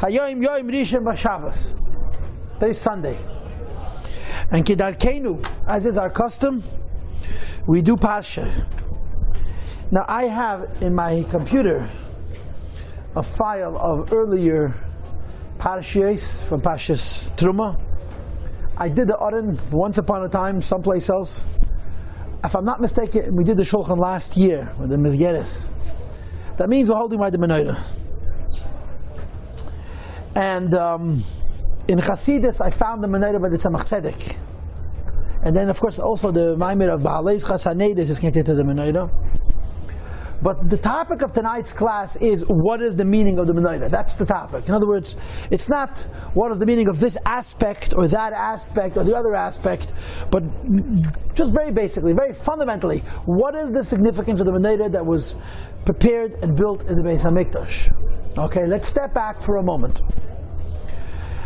Hayoim Yoim Rishon B'Shabbos. Today's Sunday. And Kedarkenu, as is our custom, we do Parsha. Now I have in my computer a file of earlier Parshas from Parshas Truma. I did the Aron once upon a time, someplace else. If I'm not mistaken, we did the Shulchan last year with the Mizgeres. That means we're holding by the Menorah. And in Chasidus, I found the Menorah by the Tzemach Tzedek. And then, of course, also the Maimir of Ba'alei Chasanedis is connected to the Menorah. But the topic of tonight's class is, what is the meaning of the Menorah? That's the topic. In other words, it's not what is the meaning of this aspect or that aspect or the other aspect, but just very basically, very fundamentally, what is the significance of the Menorah that was prepared and built in the Beis HaMikdash? Okay, let's step back for a moment.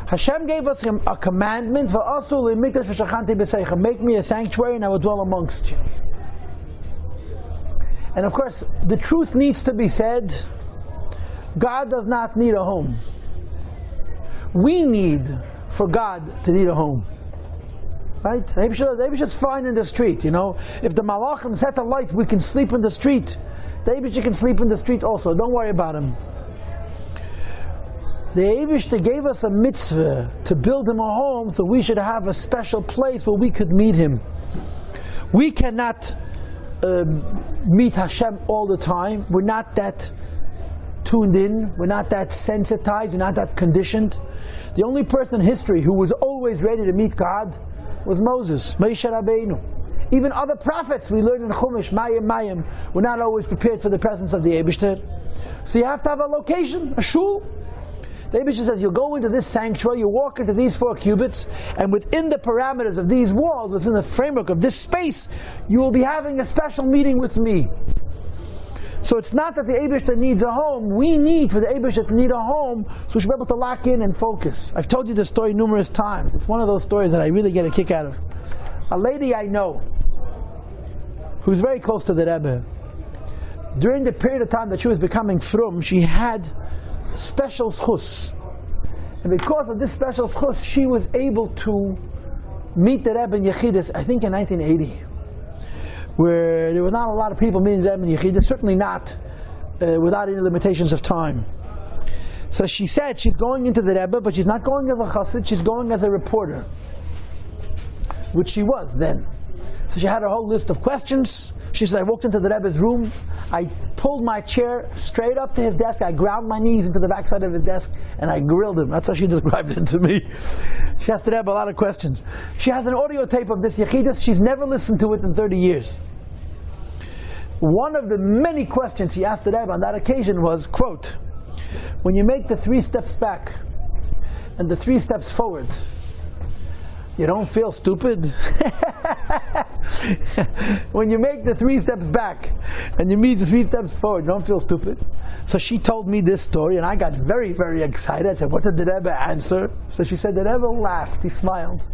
Hashem gave us a commandment, make me a sanctuary and I will dwell amongst you. And of course, the truth needs to be said, God does not need a home. We need for God to need a home. Right? Maybe it's fine in the street, you know. If the Malachim set a light, we can sleep in the street. Maybe you can sleep in the street also, don't worry about him. The Eibishter gave us a mitzvah to build him a home, so we should have a special place where we could meet him. We cannot meet Hashem all the time. We're not that tuned in. We're not that sensitized. We're not that conditioned. The only person in history who was always ready to meet God was Moses, Moshe Rabbeinu. Even other prophets, we learn in Chumash, Mayim, were not always prepared for the presence of the Eibishter. So you have to have a location, a shul. The Eibishter says, you'll go into this sanctuary, you walk into these 4 cubits, and within the parameters of these walls, within the framework of this space, you will be having a special meeting with me. So it's not that the Eibishter needs a home, we need for the Eibishter to need a home, so we should be able to lock in and focus. I've told you this story numerous times. It's one of those stories that I really get a kick out of. A lady I know, who's very close to the Rebbe, during the period of time that she was becoming frum, she had special schus, and because of this special schus, she was able to meet the Rebbe in Yechidus, I think in 1980, where there were not a lot of people meeting the Rebbe in Yechidus, certainly not without any limitations of time. So she said she's going into the Rebbe, but she's not going as a chassid, she's going as a reporter, which she was then. So she had her whole list of questions. She said, I walked into the Rebbe's room, I pulled my chair straight up to his desk, I ground my knees into the backside of his desk, and I grilled him. That's how she described it to me. She asked the Rebbe a lot of questions. She has an audio tape of this Yechidus, she's never listened to it in 30 years. One of the many questions she asked the Rebbe on that occasion was, quote, when you make the 3 steps back, and the 3 steps forward, you don't feel stupid? When you make the 3 steps back and you meet the 3 steps forward, you don't feel stupid? So she told me this story and I got very, very excited. I said, what did the Rebbe answer? So she said, the Rebbe laughed, he smiled.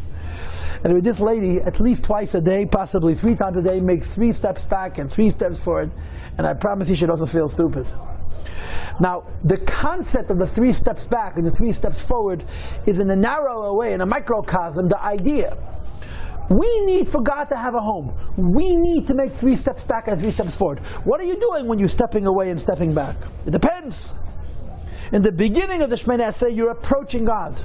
And with this lady, at least twice a day, possibly 3 times a day, makes 3 steps back and 3 steps forward. And I promise you, she doesn't feel stupid. Now, the concept of the 3 steps back and the 3 steps forward is in a narrower way, in a microcosm, the idea. We need for God to have a home. We need to make 3 steps back and 3 steps forward. What are you doing when you're stepping away and stepping back? It depends. In the beginning of the Shemoneh Esrei, you're approaching God.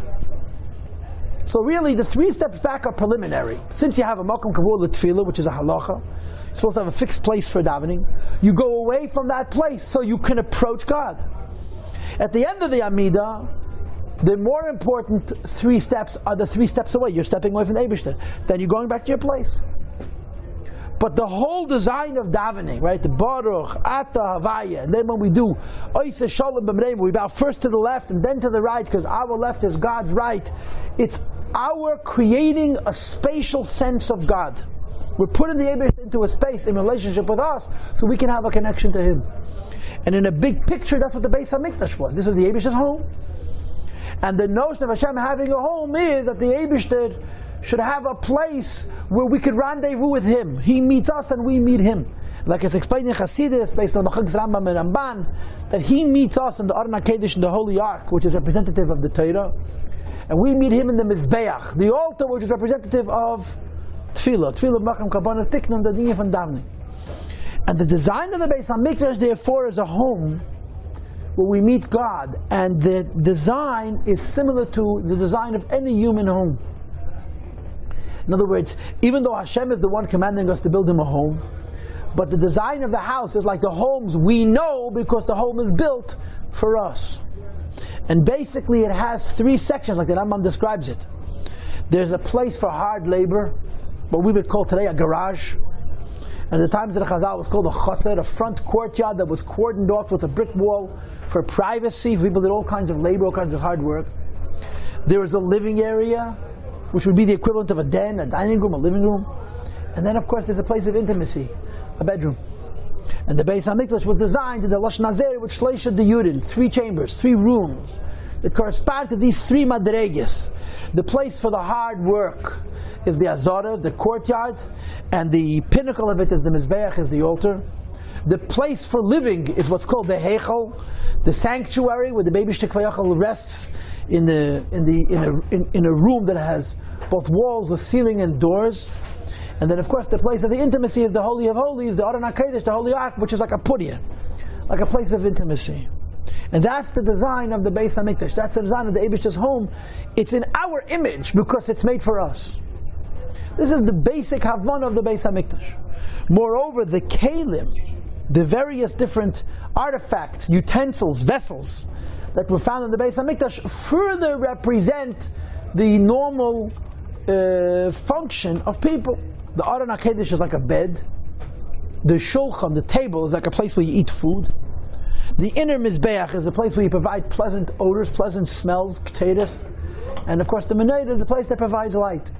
So really, the 3 steps back are preliminary. Since you have a makom kavua l'tefillah, which is a halacha, you're supposed to have a fixed place for davening. You go away from that place so you can approach God. At the end of the Amidah, the more important 3 steps are the 3 steps away. You're stepping away from the Eibishter. Then you're going back to your place. But the whole design of davening, right? The Baruch, Ata, Havaya, and then when we do Oiseh Shalom B'Mreim, we bow first to the left and then to the right, because our left is God's right. It's our creating a spatial sense of God. We're putting the Eibishter into a space in relationship with us, so we can have a connection to Him. And in a big picture, that's what the Beis HaMikdash was. This was the Eibishter's home. And the notion of Hashem having a home is that the Eibishter should have a place where we could rendezvous with Him. He meets us and we meet Him. Like it's explained in Chassidus, based on the Chabad Lubavitch Rambam and Ramban, that He meets us in the Aron HaKodesh, in the Holy Ark, which is representative of the Torah, and we meet Him in the Mizbeach, the altar, which is representative of Tefillah. Tefillah Macham Kabbanas Tiknum, the Dinyan from Davning. And the design of the Beis HaMikdash, therefore, is a home where we meet God, and the design is similar to the design of any human home. In other words, even though Hashem is the one commanding us to build Him a home, but the design of the house is like the homes we know, because the home is built for us. And basically it has three sections, like the Rambam describes it. There's a place for hard labor, what we would call today a garage. And at the times of the Chazal, it was called a chutzah, a front courtyard that was cordoned off with a brick wall for privacy. People did all kinds of labor, all kinds of hard work. There was a living area, which would be the equivalent of a den, a dining room, a living room. And then, of course, there's a place of intimacy, a bedroom. And the Beis HaMikdash was designed in the Lashon Hazeh with Shleisha Diyudin, 3 chambers, 3 rooms, that correspond to these 3 madreges. The place for the hard work is the Azoras, the courtyard, and the pinnacle of it is the Mizbeach, is the altar. The place for living is what's called the Heichal, the sanctuary, where the Baby Shtek Vayachal rests in a room that has both walls, a ceiling, and doors. And then, of course, the place of the intimacy is the Holy of Holies, the Aron HaKodesh, the Holy Ark, which is like a purya, like a place of intimacy. And that's the design of the Beis HaMikdash. That's the design of the Eibishter's home. It's in our image because it's made for us. This is the basic Havana of the Beis HaMikdash. Moreover, the Kalim, the various different artifacts, utensils, vessels that were found in the Beis HaMikdash further represent the normal function of people. The Aron HaKodesh is like a bed. The Shulchan, the table, is like a place where you eat food. The inner Mizbeach is a place where you provide pleasant odors, pleasant smells, k'teris. And of course the Menorah is a place that provides light.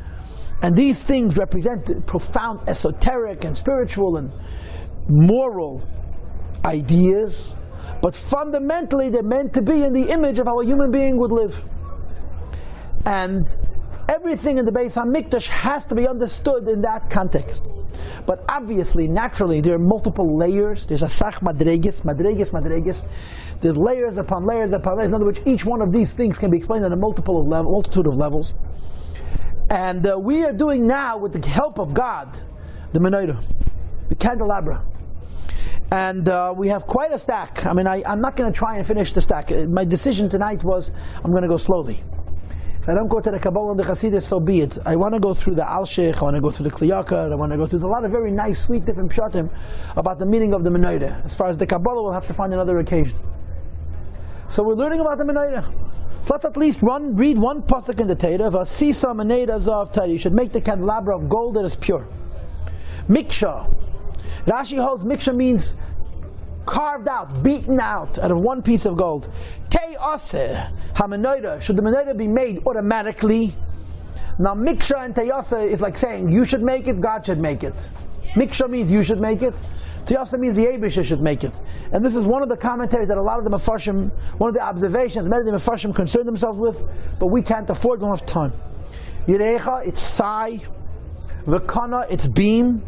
And these things represent profound esoteric and spiritual and moral ideas, but fundamentally they're meant to be in the image of how a human being would live. And everything in the Beis HaMikdash has to be understood in that context. But obviously, naturally, there are multiple layers. There's a sach madreges. There's layers upon layers upon layers. In other words, each one of these things can be explained on a multitude of levels. And we are doing now, with the help of God, the Menorah, the candelabra. And we have quite a stack. I mean, I'm not going to try and finish the stack. My decision tonight was, I'm going to go slowly. If I don't go to the Kabbalah and the Chassidus, so be it. I want to go through the Alshich, I want to go through the Kliyakar, I want to go through a lot of very nice, sweet, different pshatim about the meaning of the Menorah. As far as the Kabbalah, we'll have to find another occasion. So we're learning about the Menorah. So let's at least read one pasuk in the Torah. Vasisa Menorah Zav Torah. You should make the candelabra of gold that is pure. Miksha. Rashi holds Miksha means carved out, beaten out of one piece of gold. Tei Aseh HaMenorah. Should the Menorah be made automatically? Now Miksha and Teyasa is like saying you should make it, God should make it. Miksha means you should make it. Teyasa means the Eibusha should make it. And this is one of the commentaries that a lot of the Mefarshim, one of the observations many of the Mefarshim concern themselves with, but we can't afford, don't have time. Yirecha, it's thigh. V'kana, it's beam.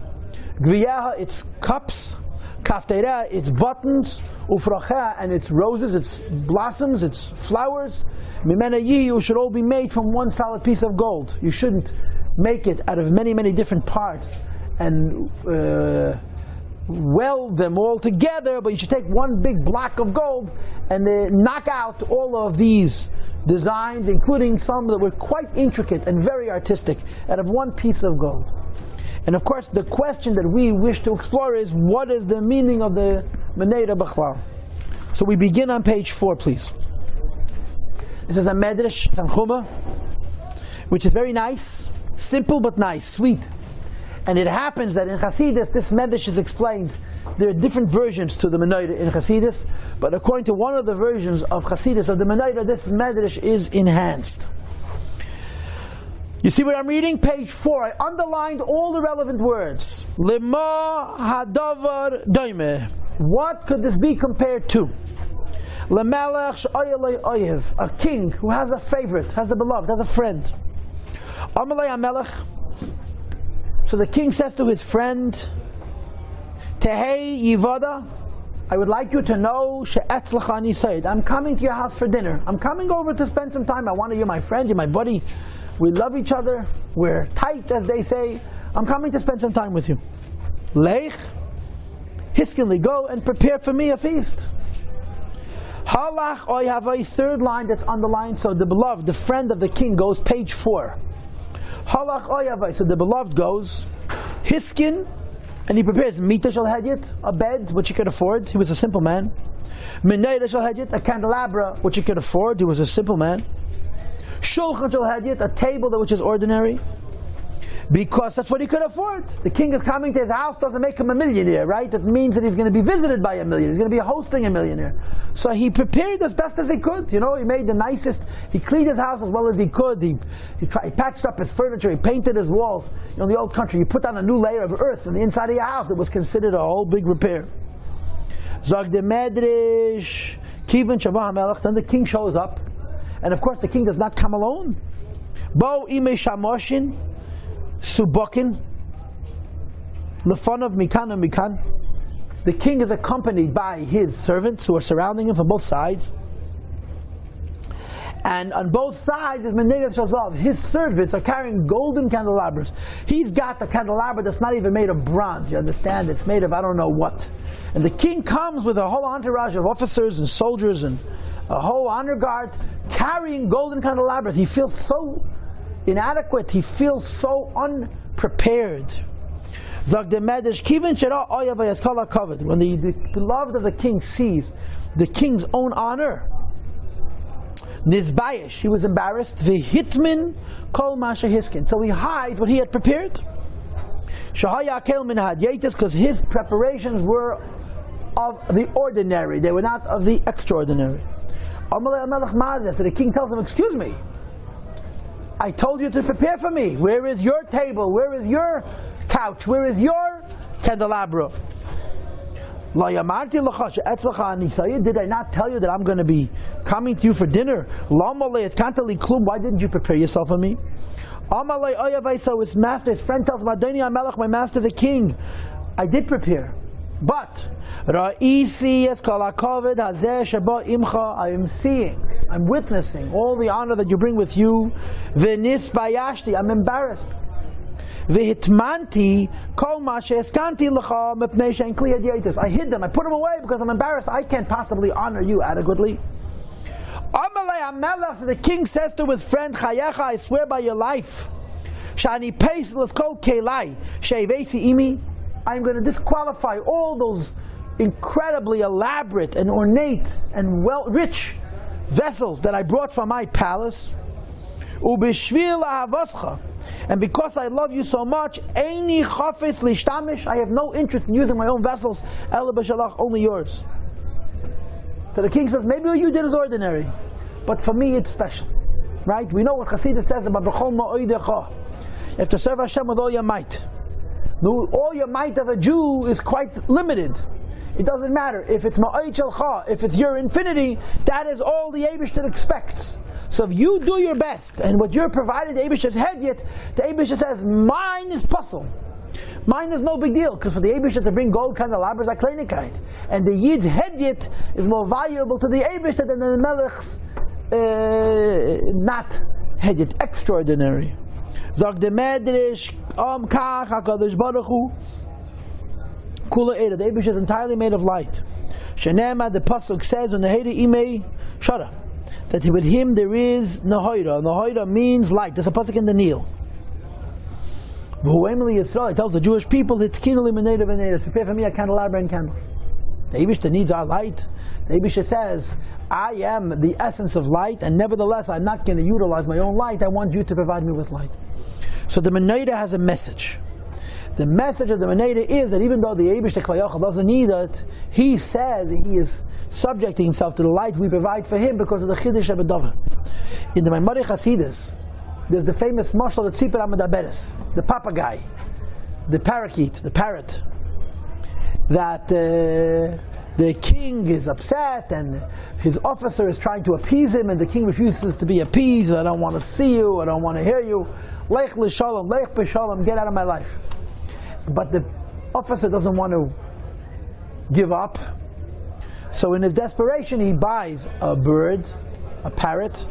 Gviyeha, it's cups. Kafteira, it's buttons. Ufracha, and it's roses, it's blossoms, it's flowers. Mimena yiyu should all be made from one solid piece of gold. You shouldn't make it out of many, many different parts and weld them all together, but you should take one big block of gold and knock out all of these designs, including some that were quite intricate and very artistic, out of one piece of gold. And of course, the question that we wish to explore is, what is the meaning of the Menorah B'chlal? So we begin on page 4, please. This is a Medrash Tanchuma, which is very nice, simple but nice, sweet. And it happens that in Chassidus, this Medrash is explained. There are different versions to the Menorah in Chassidus, but according to one of the versions of Chassidus of the Menorah, this Medrash is enhanced. You see what I'm reading? Page 4. I underlined all the relevant words. Lema hadavar doime. What could this be compared to? Lemelech she'oyelei oyev. A king who has a favorite, has a beloved, has a friend. Amalei HaMelech. So the king says to his friend, Tehei Yivada, I would like you to know, She'etzlacha Nisayid, I'm coming to your house for dinner. I'm coming over to spend some time. I want to, you're my friend, you're my buddy. We love each other. We're tight, as they say. I'm coming to spend some time with you. Leich, hiskenly, go and prepare for me a feast. Halach oy havai, third line that's underlined. So the beloved, the friend of the king, goes page 4. Halach oy havai. So the beloved goes, hiskin, and he prepares mita shel hedyet, a bed which he could afford. He was a simple man. Menorah shel hedyet, a candelabra which he could afford. He was a simple man. Shulchan shel hedyet, a table which is ordinary, because that's what he could afford. The king is coming to his house, doesn't make him a millionaire, right? That means that he's going to be visited by a millionaire. He's going to be hosting a millionaire. So he prepared as best as he could. You know, he made the nicest. He cleaned his house as well as he could. He patched up his furniture. He painted his walls. You know, in the old country, you put down a new layer of earth on the inside of your house. It was considered a whole big repair. Zog de Medrish, Kivin Shabbat HaMelech. Then the king shows up. And of course, the king does not come alone. Bo Ime Shamoshin, Subokin, Lefon of Mikan and Mikan. The king is accompanied by his servants who are surrounding him from both sides. And on both sides is Menorah Shazav. His servants are carrying golden candelabras. He's got a candelabra that's not even made of bronze. You understand? It's made of I don't know what. And the king comes with a whole entourage of officers and soldiers and a whole honor guard carrying golden candelabras. He feels so inadequate. He feels so unprepared. When the beloved of the king sees the king's own honor, Nizbayish, he was embarrassed. V'hitmin kol masha hiskin. So he hides what he had prepared. Because his preparations were of the ordinary. They were not of the extraordinary. So the king tells him, excuse me, I told you to prepare for me. Where is your table? Where is your couch? Where is your candelabra? Did I not tell you that I'm going to be coming to you for dinner? Why didn't you prepare yourself for me? So his master, his friend tells him, my master the king, I did prepare. But I am seeing, I'm witnessing all the honor that you bring with you. I'm embarrassed. I hid them, I put them away because I'm embarrassed. I can't possibly honor you adequately. So the king says to his friend, I swear by your life, I'm going to disqualify all those incredibly elaborate and ornate and rich vessels that I brought from my palace. And because I love you so much, I have no interest in using my own vessels, only yours. So the king says, maybe what you did is ordinary, but for me it's special. Right? We know what Chassidus says about B'chol ma'odecha. You have to serve Hashem with all your might. All your might of a Jew is quite limited. It doesn't matter if it's ma'od shelcha, if it's your infinity. That is all the Eibishter expects. So if you do your best, and what you're provided the Eibishter's hedyet, the Eibishter says, mine is puzzle. Mine is no big deal, because for the Eibishter to bring gold candelabras like kleinigkeit, and the Yid's hedyet is more valuable to the Eibishter than the Melech's not hedyet, extraordinary. Zog de Medrish, Kach, HaKadosh Baruch Hu, Kula Eda, the Eibishter is entirely made of light. Shenema, the Pasuk says, on the Heda Imei Shara, that with him there is Nahoira. Nahoira means light. There's a Pasuk in the Nil. It tells the Jewish people, prepare for me a candelabra and candles. The Eibishter needs our light. The Eibishter says, I am the essence of light, and nevertheless I'm not going to utilize my own light. I want you to provide me with light. So the Menorah has a message. The message of the Menorah is that even though the Eibishter Kvayachal doesn't need it, he says he is subjecting himself to the light we provide for him because of the Chiddush Abadover. In the Menorah Chasidus, there's the famous mashal of Tzipor Amadaberes, the papagay, the parakeet, the parrot, that the king is upset and his officer is trying to appease him, and the king refuses to be appeased. I don't want to see you, I don't want to hear you. Lech l'shalom, lech b'shalom, get out of my life. But the officer doesn't want to give up. So in his desperation, he buys a bird, a parrot,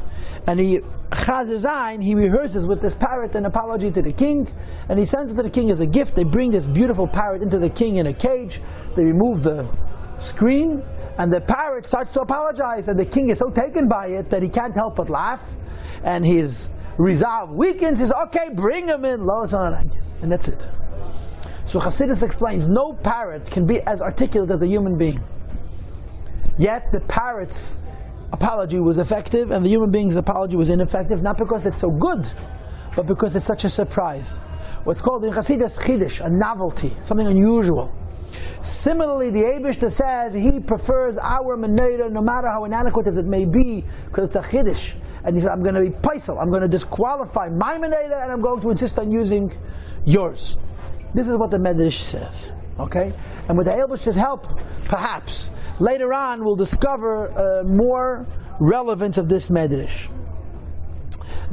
and he rehearses with this parrot an apology to the king, and he sends it to the king as a gift. They bring this beautiful parrot into the king in a cage. They remove the screen, and the parrot starts to apologize, and the king is so taken by it that he can't help but laugh, and his resolve weakens. He says, okay, bring him in, and that's it. So Chassidus explains, no parrot can be as articulate as a human being. Yet the parrot's apology was effective and the human being's apology was ineffective, not because it's so good, but because it's such a surprise. What's called in Chassidus Chiddush, a novelty, something unusual. Similarly, the Eibishter says he prefers our Menorah, no matter how inadequate as it may be, because it's a Chiddush. And he said, I'm going to be paisel, I'm going to disqualify my Menorah and I'm going to insist on using yours. This is what the Medrash says. Okay? And with the Eibishter's help, perhaps, later on we'll discover more relevance of this Medrash.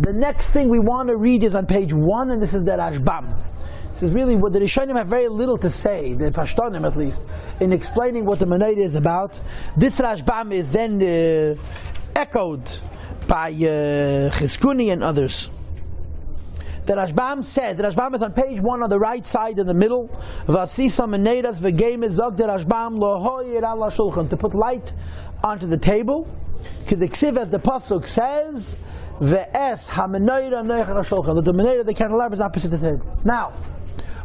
The next thing we want to read is on page 1, and this is the Rashbam. This is really what the Rishonim have very little to say, the Pashtonim at least, in explaining what the Menorah is about. This Rashbam is then echoed by Chizkuni and others. The Rashbam says, the Rashbam is on page 1 on the right side in the middle. Vasisa Menorahs v'geimes zog the Rashbam lohoyer ala shulchan, to put light onto the table. Because the Ksiv, as the Pasuk says, ve'es ha-menorah noichach ha-shulchan, that the Menorah, the candelabra, is opposite the table. Now,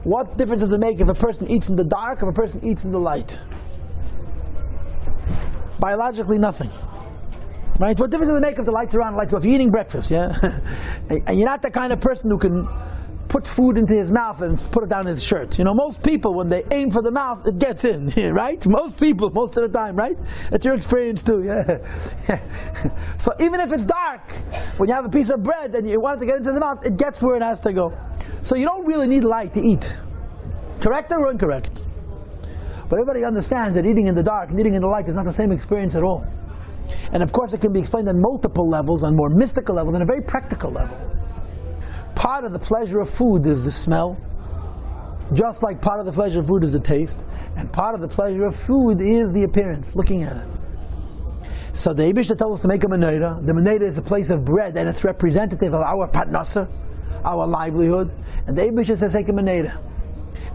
what difference does it make if a person eats in the dark, if a person eats in the light? Biologically, nothing. Right? What difference does it make if the lights are on, lights off? If you're eating breakfast, yeah? And you're not the kind of person who can put food into his mouth and put it down his shirt. You know, most people, when they aim for the mouth, it gets in, right? Most people, most of the time, right? That's your experience too, yeah? So even if it's dark, when you have a piece of bread and you want it to get into the mouth, it gets where it has to go. So you don't really need light to eat. Correct or incorrect? But everybody understands that eating in the dark and eating in the light is not the same experience at all. And of course it can be explained on multiple levels, on more mystical levels, and a very practical level. Part of the pleasure of food is the smell, just like part of the pleasure of food is the taste, and part of the pleasure of food is the appearance, looking at it. So the Eibishter tells us to make a Menorah. The Menorah is a place of bread, and it's representative of our parnasa, our livelihood. And the Eibishter says take a Menorah.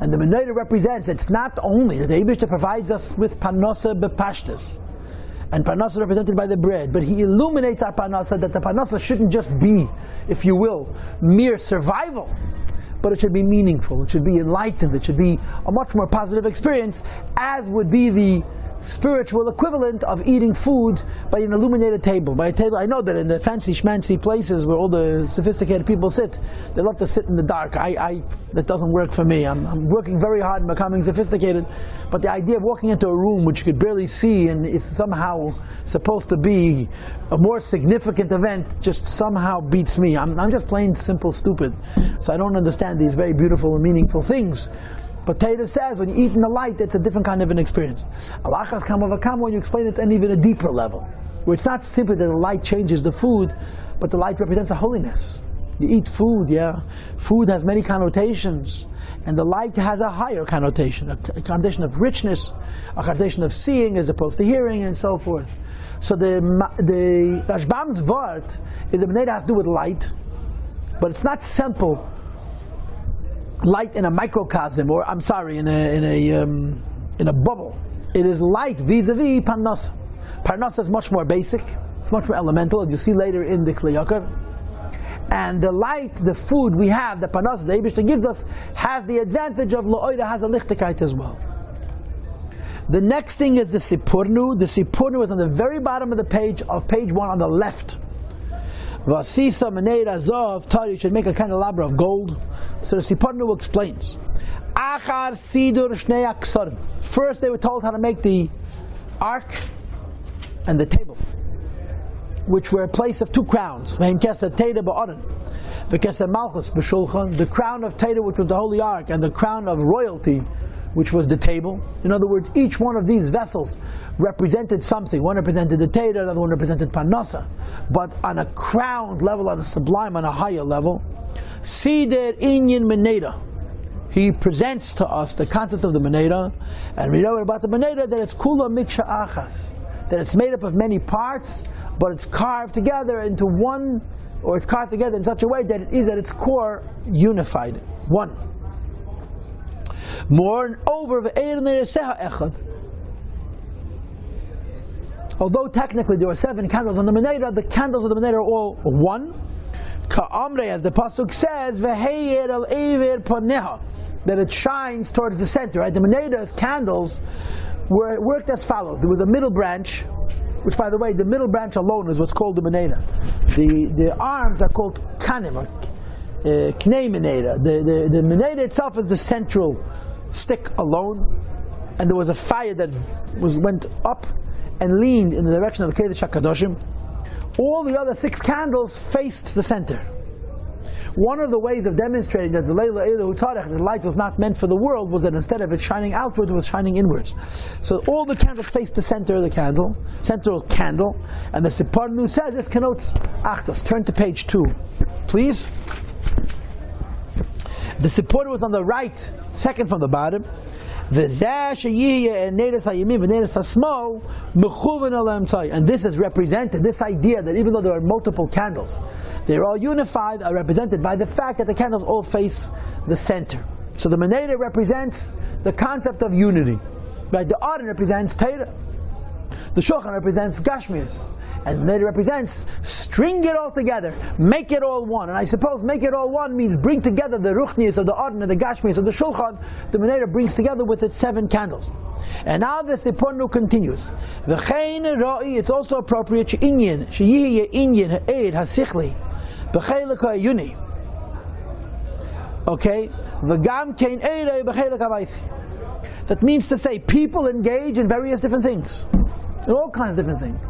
And the Menorah represents, it's not only that the Eibishter provides us with parnasa bepashtas, and parnasa represented by the bread, but he illuminates our parnasa, that the parnasa shouldn't just be, if you will, mere survival, but it should be meaningful, it should be enlightened, it should be a much more positive experience, as would be the spiritual equivalent of eating food by an illuminated table. By a table, I know that in the fancy schmancy places where all the sophisticated people sit, they love to sit in the dark. That doesn't work for me. I'm working very hard in becoming sophisticated, but the idea of walking into a room which you could barely see and is somehow supposed to be a more significant event just somehow beats me. I'm just plain simple stupid, so I don't understand these very beautiful and meaningful things. But Torah says when you eat in the light, it's a different kind of an experience. Alachas kamavakam, when you explain it at an even a deeper level, where it's not simply that the light changes the food, but the light represents a holiness. You eat food, yeah. Food has many connotations, and the light has a higher connotation, a connotation of richness, a connotation of seeing as opposed to hearing, and so forth. So the Rashbam's vart is the Menorah has to do with light, but it's not simple light in a microcosm, or I'm sorry, in a bubble. It is light vis-a-vis parnasa. Parnasa is much more basic, it's much more elemental, as you see later in the Kli Yakar. And the light, the food we have, the parnasa, the Eibishter gives us, has the advantage of lo'oida, has a lichtigkeit as well. The next thing is the sipurnu. The sipurnu is on the very bottom of the page, of page 1 on the left. Vasisa Menorah Zov Tari should make a candelabra of gold. So the Sipurnu explains. Achar Sidur Shnei Aksarim. First they were told how to make the ark and the table, which were a place of 2 crowns. The crown of Teda, which was the holy ark, and the crown of royalty, which was the table. In other words, each one of these vessels represented something. One represented the Torah, another one represented Parnasa. But on a crowned level, on a sublime, on a higher level, Sider Inyan Menorah. He presents to us the concept of the Menorah, and we know about the Menorah that it's Kula Miksha Achas, that it's made up of many parts, but it's carved together into one, or it's carved together in such a way that it is at its core unified, one. Moreover, although technically there were 7 candles on the Menorah, the candles of the Menorah are all one. Ka'amre, as the pasuk says, v'heyer al ever paneha, that it shines towards the center. Right? The Menorah's candles worked as follows. There was a middle branch, which, by the way, the middle branch alone is what's called the Menorah. The arms are called kanim, or knei Menorah. The Menorah itself is the central stick alone, and there was a fire that went up and leaned in the direction of the Kodesh HaKadoshim. All the other 6 candles faced the center. One of the ways of demonstrating that the light was not meant for the world was that instead of it shining outward, it was shining inwards. So all the candles faced the center of the candle, central candle, and the Siparnu says this connotes Achtos. Turn to page 2, please. The Siparnu was on the right, second from the bottom. And this is represented, this idea that even though there are multiple candles, they're all unified, are represented by the fact that the candles all face the center. So the Menorah represents the concept of unity. Right? The Aron represents Torah. The Shulchan represents Gashmias. And it represents string it all together, make it all one. And I suppose make it all one means bring together the Ruchnias of the Aron and the Gashmias of the Shulchan. The Menorah brings together with its 7 candles. And now the Sipornu continues. V'chein ra'i, it's also appropriate she'inyin inyin ha'ed ha'sichli b'chelik ha'yuni. Okay? V'gam kein eirei b'chelik ha'vaisi. That means to say people engage in various different things. In all kinds of different things.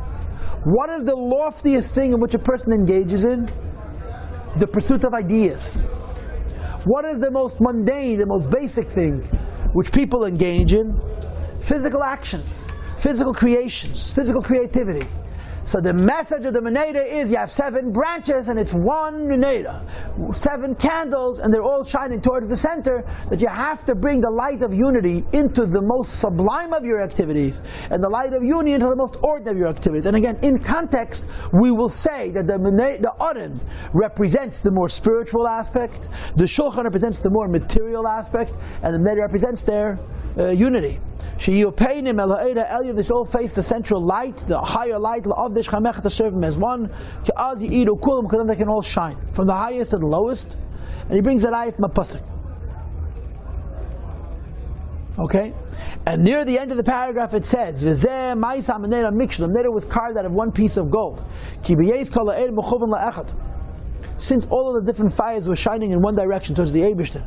What is the loftiest thing in which a person engages in? The pursuit of ideas. What is the most mundane, the most basic thing which people engage in? Physical actions, physical creations, physical creativity. So the message of the Menorah is you have 7 branches and it's one Menorah. 7 candles and they're all shining towards the center, that you have to bring the light of unity into the most sublime of your activities and the light of unity into the most ordinary of your activities. And again, in context, we will say that the Aron represents the more spiritual aspect, the Shulchan represents the more material aspect, and the Menorah represents their unity. This all face the central light, the higher light, to serve him as one, then they can all shine, from the highest to the lowest. And he brings that ayah from a pasuk. Okay? And near the end of the paragraph it says, the Menorah was carved out of one piece of gold. Since all of the different fires were shining in one direction towards the Eibishter.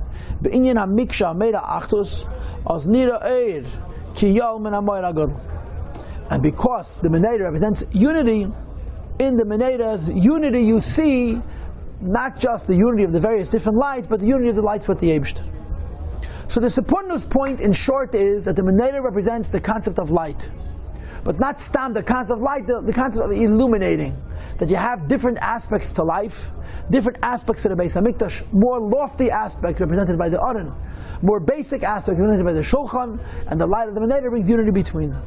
And because the Menorah represents unity, in the Menorah's unity you see not just the unity of the various different lights, but the unity of the lights with the Eibishter. So the Sipornu's point in short is that the Menorah represents the concept of light. But not stam the concept of light, the concept of illuminating. That you have different aspects to life, different aspects to the Beis HaMikdash, more lofty aspects represented by the Aron, more basic aspects represented by the Shulchan, and the light of the Menorah brings unity between them.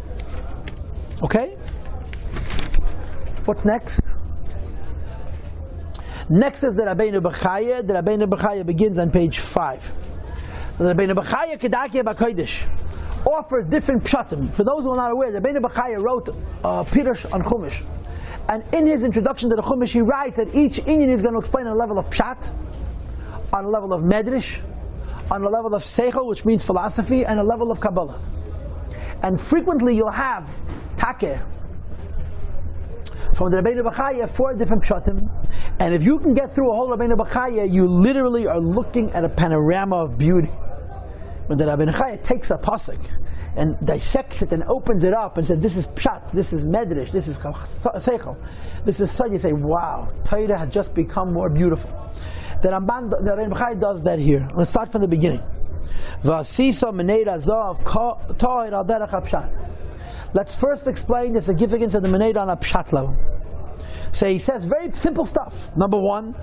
Okay? What's next? Next is the Rabbeinu Bechaya. The Rabbeinu Bechaya begins on page 5. The Rabbeinu Bechaya Kedakia B'Kodesh offers different pshatim. For those who are not aware, the Rabbeinu Bechaya wrote Pirush on Chumash. And in his introduction to the Chumash, he writes that each Inyan is going to explain on a level of pshat, on a level of medrash, on a level of seichel, which means philosophy, and a level of Kabbalah. And frequently you'll have takeh from the Rabbeinu Bechaya 4 different pshatim. And if you can get through a whole Rabbeinu Bechaya, you literally are looking at a panorama of beauty. When the Rabbeinu Bechaya takes a pasuk and dissects it and opens it up and says, this is pshat, this is medrash, this is seichel, this is such, you say, wow, Torah has just become more beautiful. The Rabbeinu Bechaya does that here. Let's start from the beginning. Let's first explain the significance of the Menorah on a pshat level. So he says very simple stuff. Number one,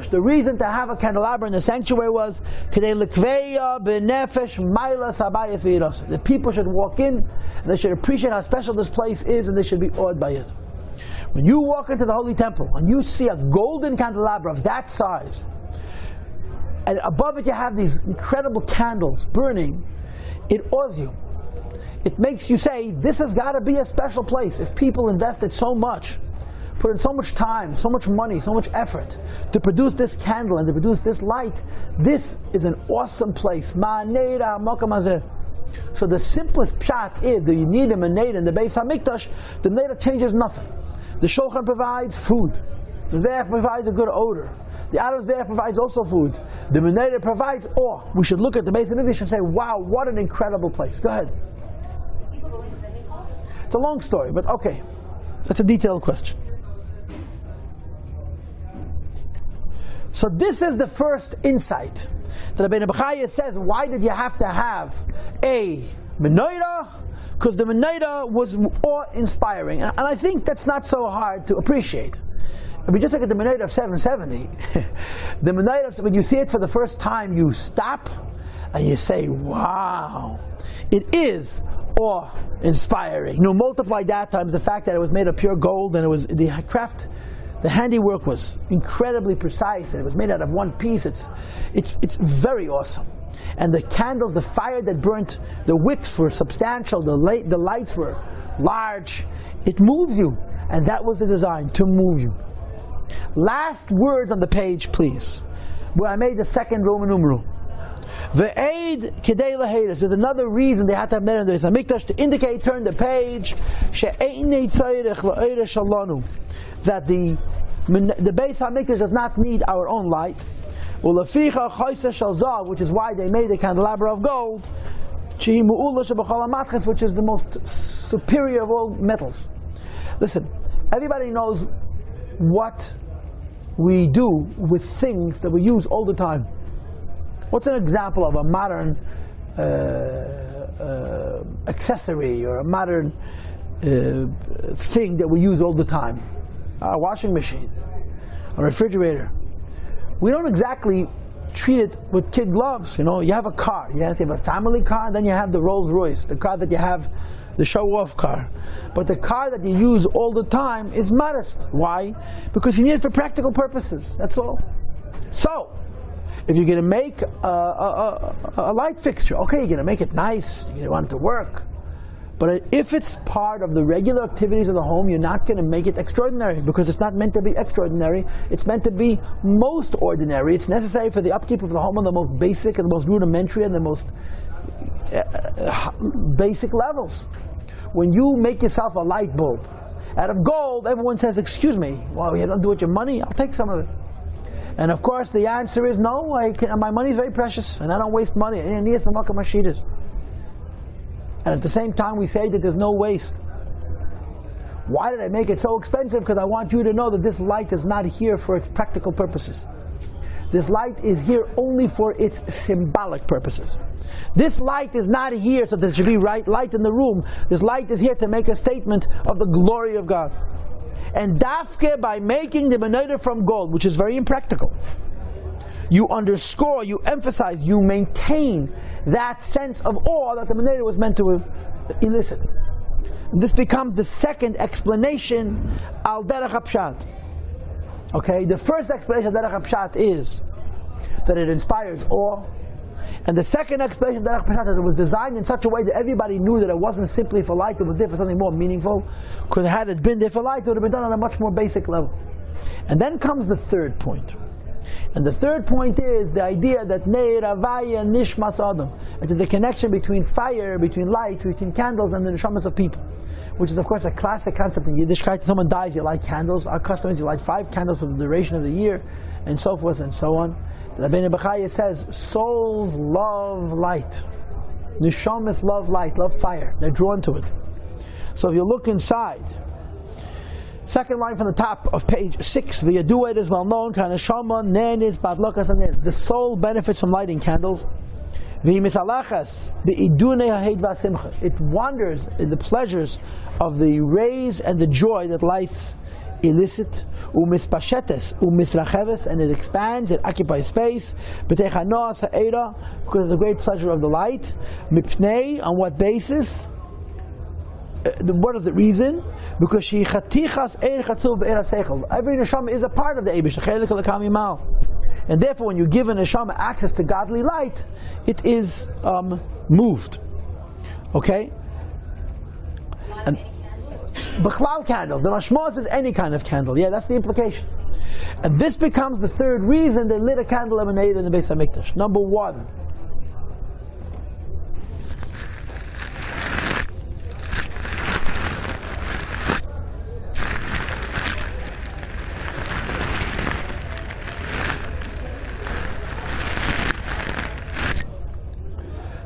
the reason to have a candelabra in the sanctuary was the people should walk in and they should appreciate how special this place is and they should be awed by it. When you walk into the Holy Temple and you see a golden candelabra of that size, and above it you have these incredible candles burning, it awes you. It makes you say, this has got to be a special place. If people invested so much, put in so much time, so much money, so much effort to produce this candle and to produce this light, this is an awesome place. So the simplest pshat is that you need a Menorah in the Beis HaMikdash. The Menorah changes nothing. The Shulchan provides food. The Mizbeach provides a good odor. The Aron Mizbeach provides also food. The Menorah provides awe. We should look at the Beis HaMikdash and say, wow, what an incredible place. Go ahead. It's a long story, but okay. That's a detailed question. So this is the first insight that Rabbeinu Bechaya says, why did you have to have a Menorah? Because the Menorah was awe-inspiring. And I think that's not so hard to appreciate. If we just look at the Menorah of 770, the Menorah, when you see it for the first time, you stop and you say, wow, it is awe-inspiring. You know, multiply that times the fact that it was made of pure gold and it was the craft. The handiwork was incredibly precise, and it was made out of one piece. It's very awesome. And the candles, the fire that burnt, the wicks were substantial. The lights were large. It moves you, and that was the design, to move you. Last words on the page, please. Where I made the second Roman numeral. Ve'ed kedei lahedus. There's another reason they had to have Menorah in the Beis HaMikdash to indicate. Turn the page. She'einei tzorech la'oreh shalanu. That the Beis HaMikdash does not need our own light. Which is why they made the candelabra of gold, which is the most superior of all metals. Listen, everybody knows what we do with things that we use all the time. What's an example of a modern accessory or a modern thing that we use all the time? A washing machine, a refrigerator. We don't exactly treat it with kid gloves. You know, you have a car. You have a family car, then you have the Rolls Royce, the car that you have, the show-off car. But the car that you use all the time is modest. Why? Because you need it for practical purposes. That's all. So, if you're going to make a light fixture, okay, you're going to make it nice. You want it to work. But if it's part of the regular activities of the home, you're not going to make it extraordinary, because it's not meant to be extraordinary. It's meant to be most ordinary. It's necessary for the upkeep of the home on the most basic and the most rudimentary and the most basic levels. When you make yourself a light bulb out of gold, everyone says, excuse me, well, you don't do it with your money? I'll take some of it. And of course the answer is no, my money is very precious and I don't waste money. And at the same time we say that there's no waste. Why did I make it so expensive? Because I want you to know that this light is not here for its practical purposes. This light is here only for its symbolic purposes. This light is not here so that there should be light in the room. This light is here to make a statement of the glory of God. And dafke, by making the Menorah from gold, which is very impractical, you underscore, you emphasize, you maintain that sense of awe that the Menorah was meant to elicit. And this becomes the second explanation, al derech hapshat. Okay, the first explanation of derech hapshat is that it inspires awe. And the second explanation of derech hapshat is that it was designed in such a way that everybody knew that it wasn't simply for light, it was there for something more meaningful. Because had it been there for light, it would have been done on a much more basic level. And then comes the third point. And the third point is the idea that Neir Havaya Nishmas Adam. It is a connection between fire, between light, between candles and the neshamas of people. Which is of course a classic concept in Yiddishkeit. Someone dies, you light candles. Our custom is you light 5 candles for the duration of the year, and so forth and so on. Rabbeinu Bechaya says, souls love light. Neshamas love light, love fire. They're drawn to it. So if you look inside, Second line from the top of page 6. V'yadua, it is well known, Kaneshama nenis badlokas aner. The soul benefits from lighting candles. V'misalachas be'idunei hahed v'asimcha. It wanders in the pleasures of the rays and the joy that lights elicit. Umispashetes umisracheves, and it expands, it occupies space. B'techanoas ha'era, because of the great pleasure of the light. Mipnei, on what basis? What is the reason? Because she chatichas ein chatzuv be'er seichel. Every neshama is a part of the Eibush, chelik lekam yimal, and therefore, when you give a neshama access to godly light, it is moved. Okay. And b'chlal candles. The mashma says any kind of candle. Yeah, that's the implication. And this becomes the third reason they lit a candle emanated in the Beis Hamikdash. Number one.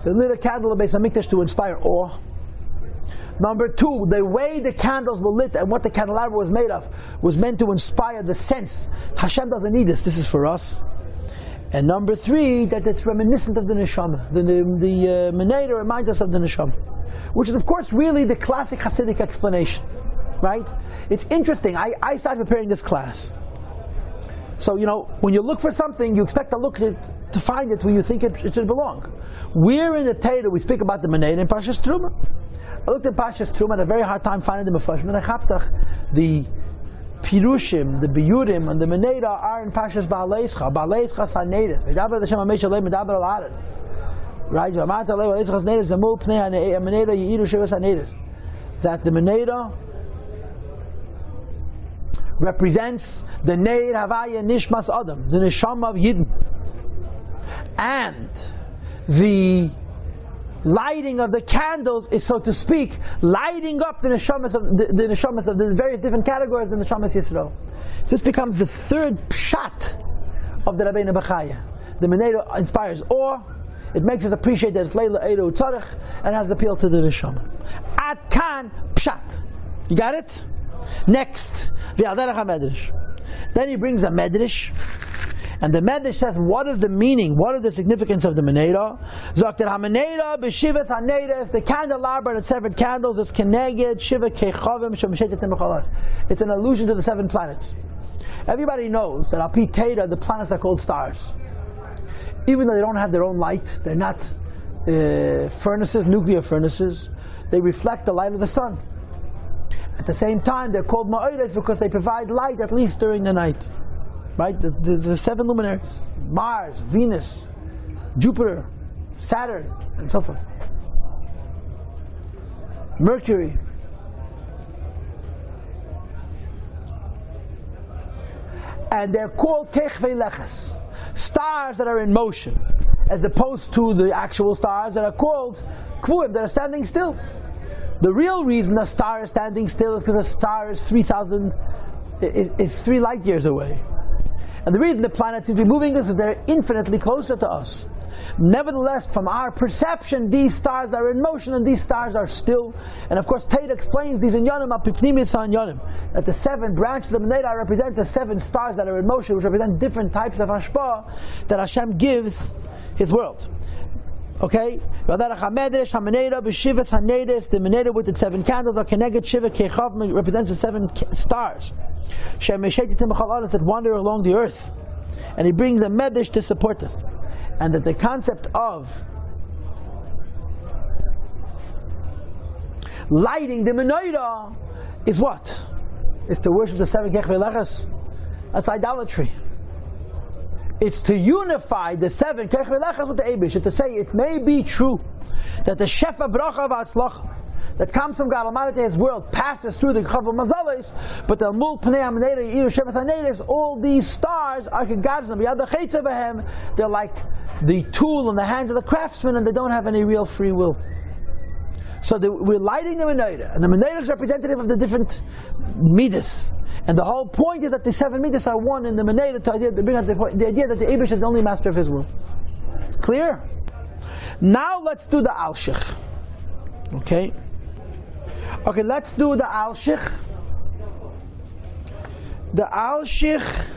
They lit a candle in Beis Hamikdash to inspire awe. Number two, the way the candles were lit and what the candelabra was made of was meant to inspire the sense. Hashem doesn't need this, this is for us. And number three, that it's reminiscent of the neshama. The Menorah reminds us of the neshama, which is of course really the classic Hasidic explanation, right? It's interesting, I started preparing this class. So, when you look for something, you expect to look at it, to find it where you think it should belong. Where in the Torah we speak about the Menorah in Parshas Truma? I looked at Parshas Truma, had a very hard time finding the Mefashim, and I chaptach the Pirushim, the Biyurim, and the Menorah are in Parshas Ba'aleischa. Ba'aleischa Sanedes. Medaber Hashem HaMesh Alei, Medaber Al-Aran. Right? V'amart Alei Ba'aleischa Sanedes, Zemul Pnei HaMenorah Yi'iru Sheva Sanedes. That the Menorah represents the Neir Havaya Nishmas Adam, the Neshama of Yidden. And the lighting of the candles is, so to speak, lighting up the neshamas of the various different categories in the Neshamas Yisrael. This becomes the third pshat of the Rabbeinu Bechaya. The Menorah inspires awe, it makes us appreciate that it's Leila Eiru Tzarech, and has appeal to the Neshama. Ad kan pshat. You got it? Next, then he brings a medrash, and the medrash says, what is the meaning, what is the significance of the Menorah? The candelabra and 7 candles is keneged shiva kechavim shemeshetet mechalat. It's an allusion to the 7 planets. Everybody knows that al pi Torah, the planets are called stars. Even though they don't have their own light, they're not furnaces, nuclear furnaces, they reflect the light of the sun. At the same time, they're called ma'ores because they provide light at least during the night. Right? The 7 luminaries: Mars, Venus, Jupiter, Saturn, and so forth. Mercury. And they're called kechvei leches, stars that are in motion, as opposed to the actual stars that are called kvuim, that are standing still. The real reason a star is standing still is because a star is 3,000, is 3 light years away. And the reason the planets seem to be moving is because they're infinitely closer to us. Nevertheless, from our perception, these stars are in motion and these stars are still. And of course, Torah explains these in Yonim, that the 7 branches of the Menorah represent the 7 stars that are in motion, which represent different types of hashpah that Hashem gives His world. Okay? The Menorah with its 7 candles are connected. Shiva Kechav represents the 7 stars that wander along the earth. And he brings a medrash to support this. And that the concept of lighting the Menorah is what? It's to worship the 7 kechvei leches. That's idolatry. It's to unify the 7 kechvei leches with the Eibush, to say it may be true that the shefa bracha v'atzlacha that comes from God Almighty, His world, passes through the Chavah Mazalis, but the Mul Pnei HaMenorah Yiru Sheva Sanedes, all these stars are they're like the tool in the hands of the craftsman, and they don't have any real free will. So we're lighting the Menorah, and the Menorah is representative of the different midas. And the whole point is that the 7 midas are one in the Menorah to bring out the idea that the Eibush is the only master of his will. Clear? Now let's do the Alshich. Okay, let's do the Alshich. The Alshich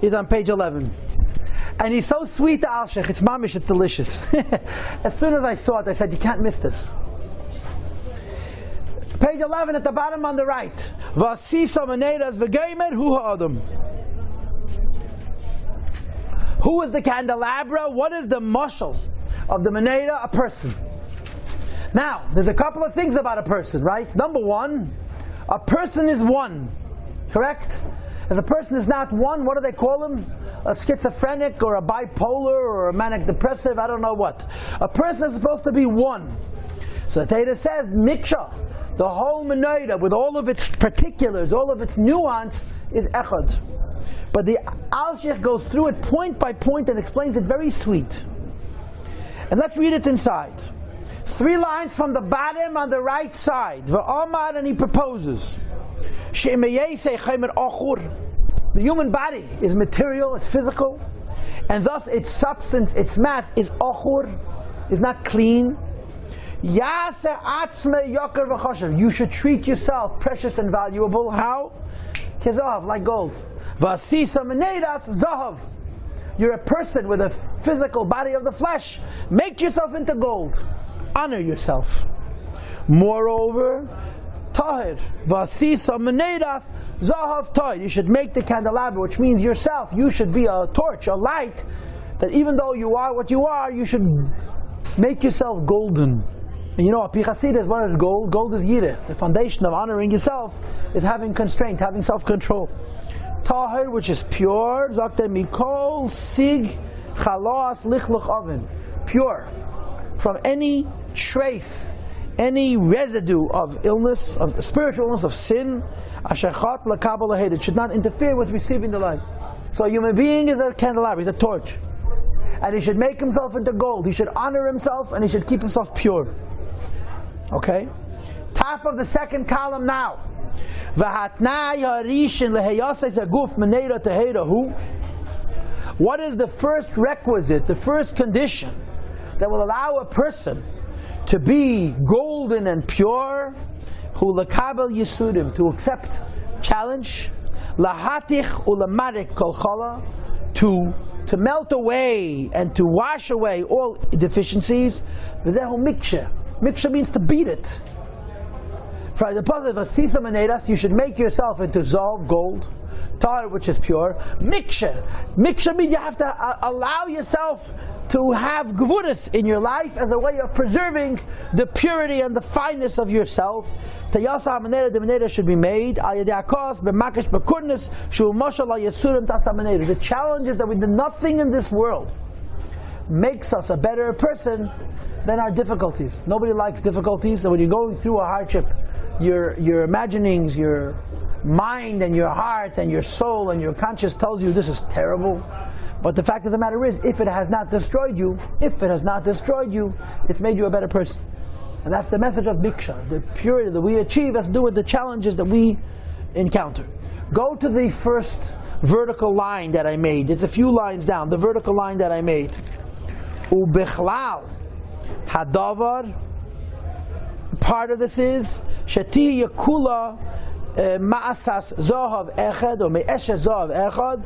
is on page 11. And he's so sweet, the Alshich. It's mamish, it's delicious. As soon as I saw it, I said, you can't miss this. Page 11 at the bottom on the right. Vasisa Menorahs v'geimer hu ha'adam. Who is the candelabra? What is the mashal of the menorah? A person. Now, there's a couple of things about a person, right? Number one, a person is one. Correct? If a person is not one, what do they call him? A schizophrenic or a bipolar or a manic depressive, I don't know what. A person is supposed to be one. So the Torah says, Miksha, the whole menorah with all of its particulars, all of its nuance is echad. But the Alshich goes through it point by point and explains it very sweet. And let's read it inside. 3 lines from the bottom on the right side. V'amar, and he proposes. The human body is material, it's physical, and thus its substance, its mass is ochur, is not clean. You should treat yourself precious and valuable. How? Kezav, like gold. You're a person with a physical body of the flesh. Make yourself into gold. Honor yourself. Moreover, Tahir, Vasisa Menorahs Zahav Tahir. You should make the candelabra, which means yourself. You should be a torch, a light, that even though you are what you are, you should make yourself golden. And you know, Apichasid is what is gold? Gold is Yireh. The foundation of honoring yourself is having constraint, having self-control. Tahir, which is pure, Zakter Mikol Sig Chalas Lichluch Oven. Pure from any trace, any residue of illness, of spiritual illness, of sin. Ashachat Lakabal Lahed. It should not interfere with receiving the light. So a human being is a candelabra, he's a torch. And he should make himself into gold. He should honor himself and he should keep himself pure. Okay? Top of the second column now. What is the first requisite, the first condition that will allow a person to be golden and pure? To accept challenge, to melt away and to wash away all deficiencies. Miksha means to beat it. For the positive of Sisa Menorahs, you should make yourself into Zov, gold, Tar, which is pure. Miksha means you have to allow yourself to have gvuras in your life as a way of preserving the purity and the fineness of yourself. Tayasa Menorah, the Menorah should be made. The challenge is that we do nothing in this world makes us a better person than our difficulties. Nobody likes difficulties, and when you're going through a hardship, your imaginings, your mind and your heart and your soul and your conscience tells you this is terrible. But the fact of the matter is, if it has not destroyed you, it's made you a better person. And that's the message of Biksha. The purity that we achieve has to do with the challenges that we encounter. Go to the first vertical line that I made. It's a few lines down, the vertical line that I made. Ubichlal Hadavar. Part of this is Shati Yakula Ma'asas Zahav Echad or Me'esha Zahav Echad.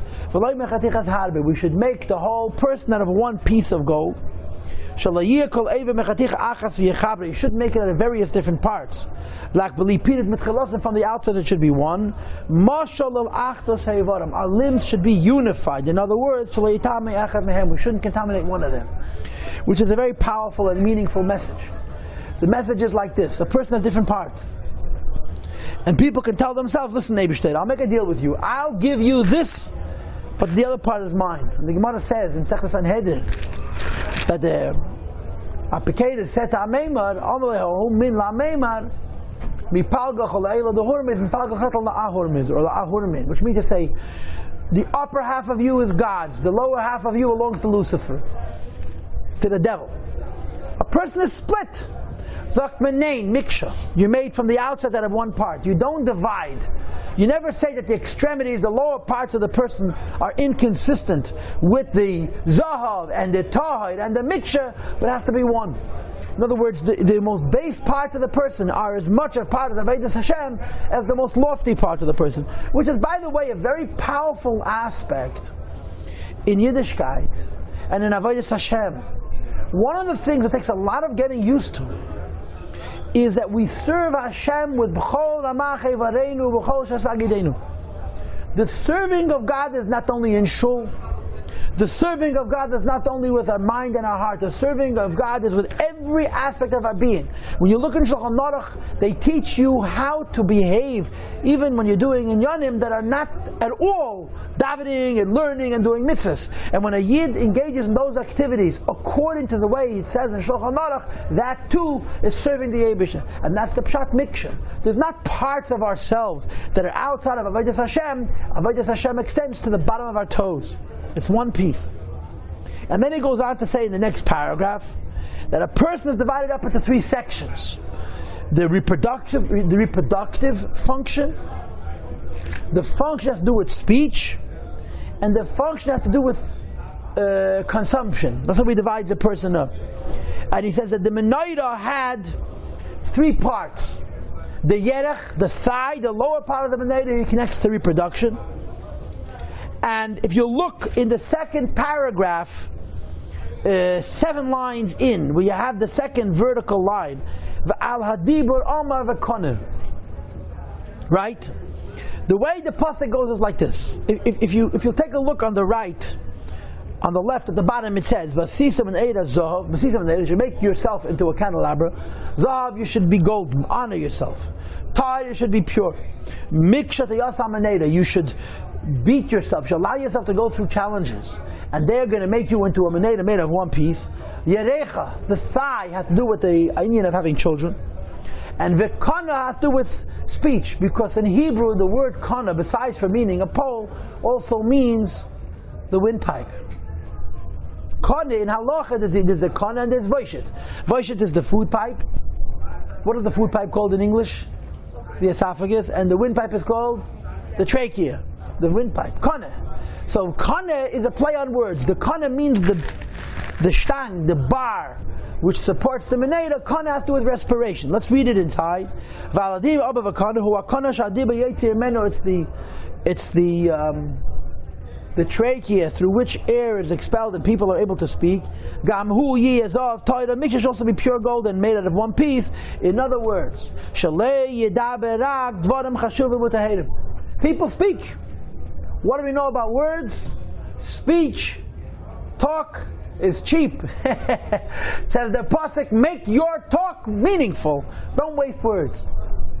We should make the whole person out of one piece of gold. You should make it out of various different parts. Like from the outside it should be one. Our limbs should be unified. In other words, we shouldn't contaminate one of them. Which is a very powerful and meaningful message. The message is like this: a person has different parts. And people can tell themselves, listen, Neibishter, I'll make a deal with you. I'll give you this, but the other part is mine. And the Gemara says in Sechus Sanhedrin that the Apikated said to Ameimar, Amaleho, min la'ameimar, mipalga cholayla the hurmid, mipalga chatal la'ahurmiz, or la'ahurmid, which means to say, the upper half of you is God's, the lower half of you belongs to Lucifer, to the devil. A person is split. Zakmenain, miksha. You're made from the outside out of one part. You don't divide. You never say that the extremities, the lower parts of the person are inconsistent with the zahav and the tahir and the miksha, but it has to be one. In other words, the most base parts of the person are as much a part of the Avodas Hashem as the most lofty part of the person, which is, by the way, a very powerful aspect in Yiddishkeit and in Avodas Hashem. One of the things that takes a lot of getting used to is that we serve Hashem with B'chol Ramach Evareinu, B'chol Shasagidenu. The serving of God is not only in shul. The serving of God is not only with our mind and our heart. The serving of God is with every aspect of our being. When you look in Shulchan Aruch, they teach you how to behave, even when you're doing inyanim that are not at all davening and learning and doing mitzvahs. And when a yid engages in those activities according to the way it says in Shulchan Aruch, that too is serving the Eibusha. And that's the Pshat Miksha. There's not parts of ourselves that are outside of Avodas Hashem. Avodas Hashem extends to the bottom of our toes. It's one piece. And then he goes on to say in the next paragraph that a person is divided up into three sections. The reproductive function, the function has to do with speech, and the function has to do with consumption. That's how he divides a person up. And he says that the Menorah had three parts. The Yerech, the thigh, the lower part of the Menorah, he connects to reproduction. And if you look in the second paragraph, 7 lines in, where you have the second vertical line, V'al hadibur omar v'konev. Right? The way the pasuk goes is like this. If you take a look on the right, on the left at the bottom it says, V'sisam and Eida Zahav. V'sisam and Eida, you should make yourself into a candelabra. Zahav, you should be golden, honor yourself. Tai, you should be pure. Mikshat yasam and Eida, you should beat yourself, you should allow yourself to go through challenges. And they're going to make you into a Menorah made of one piece. Yerecha, the thigh, has to do with the idea of having children. And v'kana has to do with speech, because in Hebrew the word kana, besides for meaning a pole, also means the windpipe. Kana in halacha, there's a kana and there's voishit. Voishit is the food pipe. What is the food pipe called in English? The esophagus. And the windpipe is called the trachea, the windpipe. Kana. So kana is a play on words. The kana means the shtang, the bar, which supports the Menorah. Kana has to do with respiration. Let's read it inside. It's the trachea through which air is expelled and people are able to speak. Gamhu ye azov toira. Miksha should also be pure gold and made out of one piece. In other words, people speak. What do we know about words? Speech, talk is cheap. Says the pasuk, make your talk meaningful. Don't waste words.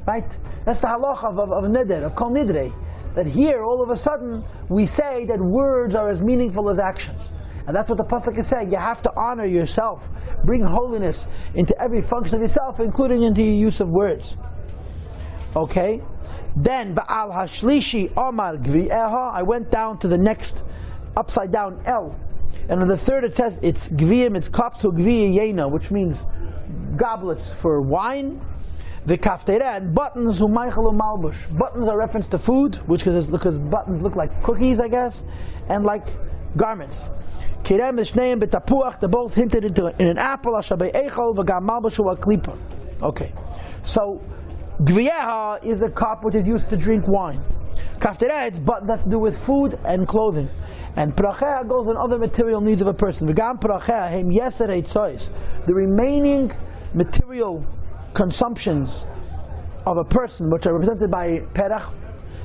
Right? That's the halacha of neder, of kol nidrei. That here, all of a sudden, we say that words are as meaningful as actions. And that's what the pasuk is saying. You have to honor yourself. Bring holiness into every function of yourself, including into your use of words. Okay? Then, Ba'al Hashlishi Omar Gvi'eha, I went down to the next upside down L. And on the third it says, it's Gvi'im, it's cups, so Gvi'e Yena, which means goblets for wine. V'kaftera, and buttons, Humaychalu Malbush. Buttons are reference to food, which is because buttons look like cookies, I guess, and like garments. Kirem Ishneim B'tapuach, they're both hinted into in an apple, Ashabei Eichel, V'gam Malbushu Aklipa. Okay, so Gvi'eha is a cup which is used to drink wine. Kaftera, it's button that's to do with food and clothing. And Prachea goes on other material needs of a person. V'gam Prachea, Hem Yeser Eitzois. The remaining material consumptions of a person, which are represented by perach.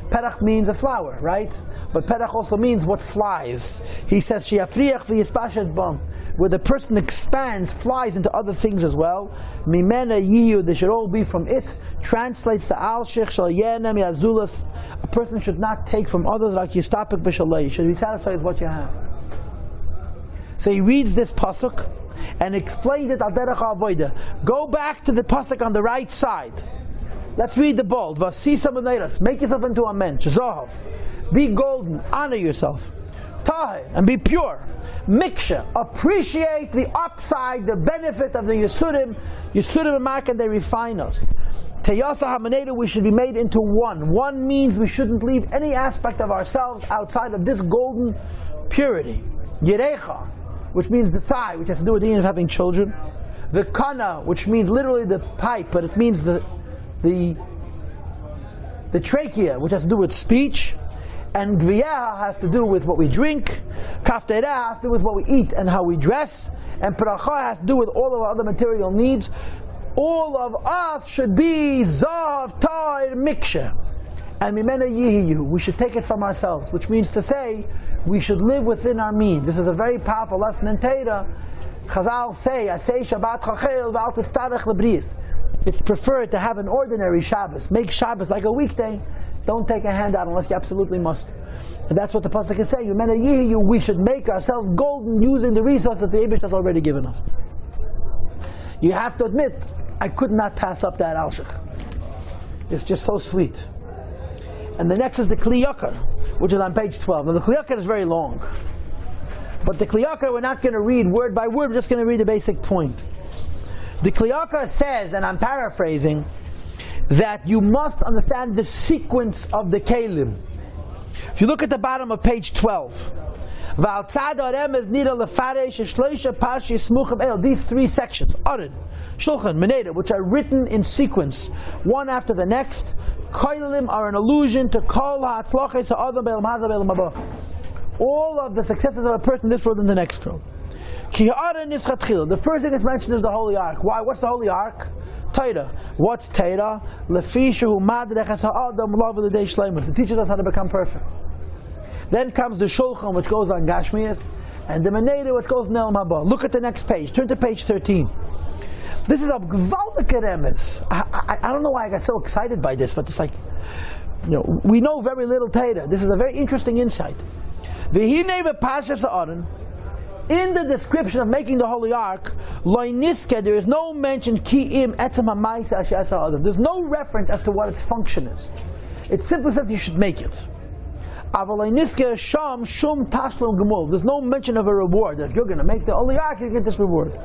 Perach means a flower, right? But perach also means what flies. He says, "She'afriach v'yispashet bam," where the person expands, flies into other things as well. Mimena yiyu, they should all be from it. Translates to al shich shal yenem yazulas. A person should not take from others like yistapik b'shalei. You should be satisfied with what you have. So he reads this pasuk and explains it al derech ha'avoda. Go back to the pasuk on the right side. Let's read the bold. Vasisa b'neiras. Make yourself into a mensch. Zohav. Be golden. Honor yourself. Tahir. And be pure. Miksha. Appreciate the upside, the benefit of the Yisurim. Yisurim and Mark, and they refine us. Teyasa ha'maneda, we should be made into one. One means we shouldn't leave any aspect of ourselves outside of this golden purity. Yerecha, which means the thigh, which has to do with the end of having children. V'kana, which means literally the pipe, but it means the trachea, which has to do with speech. And gviyah has to do with what we drink. Kafteira has to do with what we eat and how we dress. And paracha has to do with all of our other material needs. All of us should be zav ta'ir miksha. And mimena yihiyu, we should take it from ourselves, which means to say, we should live within our means. This is a very powerful lesson in Torah. Chazal say, Asay Shabbat chachel v'al titztarech lebriis. It's preferred to have an ordinary Shabbos. Make Shabbos like a weekday. Don't take a handout unless you absolutely must. And that's what the pasuk is saying. Mimena yihiyu, we should make ourselves golden using the resources that the Eibush has already given us. You have to admit, I could not pass up that alshich. It's just so sweet. And the next is the Kli Yakar, which is on page 12. Now the Kli Yakar is very long. But the Kli Yakar we're not going to read word by word, we're just going to read the basic point. The Kli Yakar says, and I'm paraphrasing, that you must understand the sequence of the Kelim. If you look at the bottom of page 12, these three sections, Arin, Shulchan, Menorah, which are written in sequence, one after the next, Koilim are an allusion to Kol HaAtzlachos HaAdam Be'elam Hazeh Be'elam Haba. All of the successes of a person in this world and the next world. Ki Ha'arin is Chatchil. The first thing that's mentioned is the Holy Ark. Why? What's the Holy Ark? Torah. What's Torah? Lefi shehu madrechas ha'adam lo v'lidei shleimus. It teaches us how to become perfect. Then comes the Shulchan, which goes on Gashmias, and the Menorah, which goes on Elam Haba. Look at the next page. Turn to page 13. This is a gewaltige emes. I don't know why I got so excited by this, but it's like, we know very little Torah. This is a very interesting insight. V'hinei b'Parshas Ha'aron, in the description of making the Holy Ark, there is no mention ki'im etzem ha'maisa asher asa ha'adam. There's no reference as to what its function is. It simply says you should make it. There's no mention of a reward. If you're going to make the Holy Ark, you get this reward.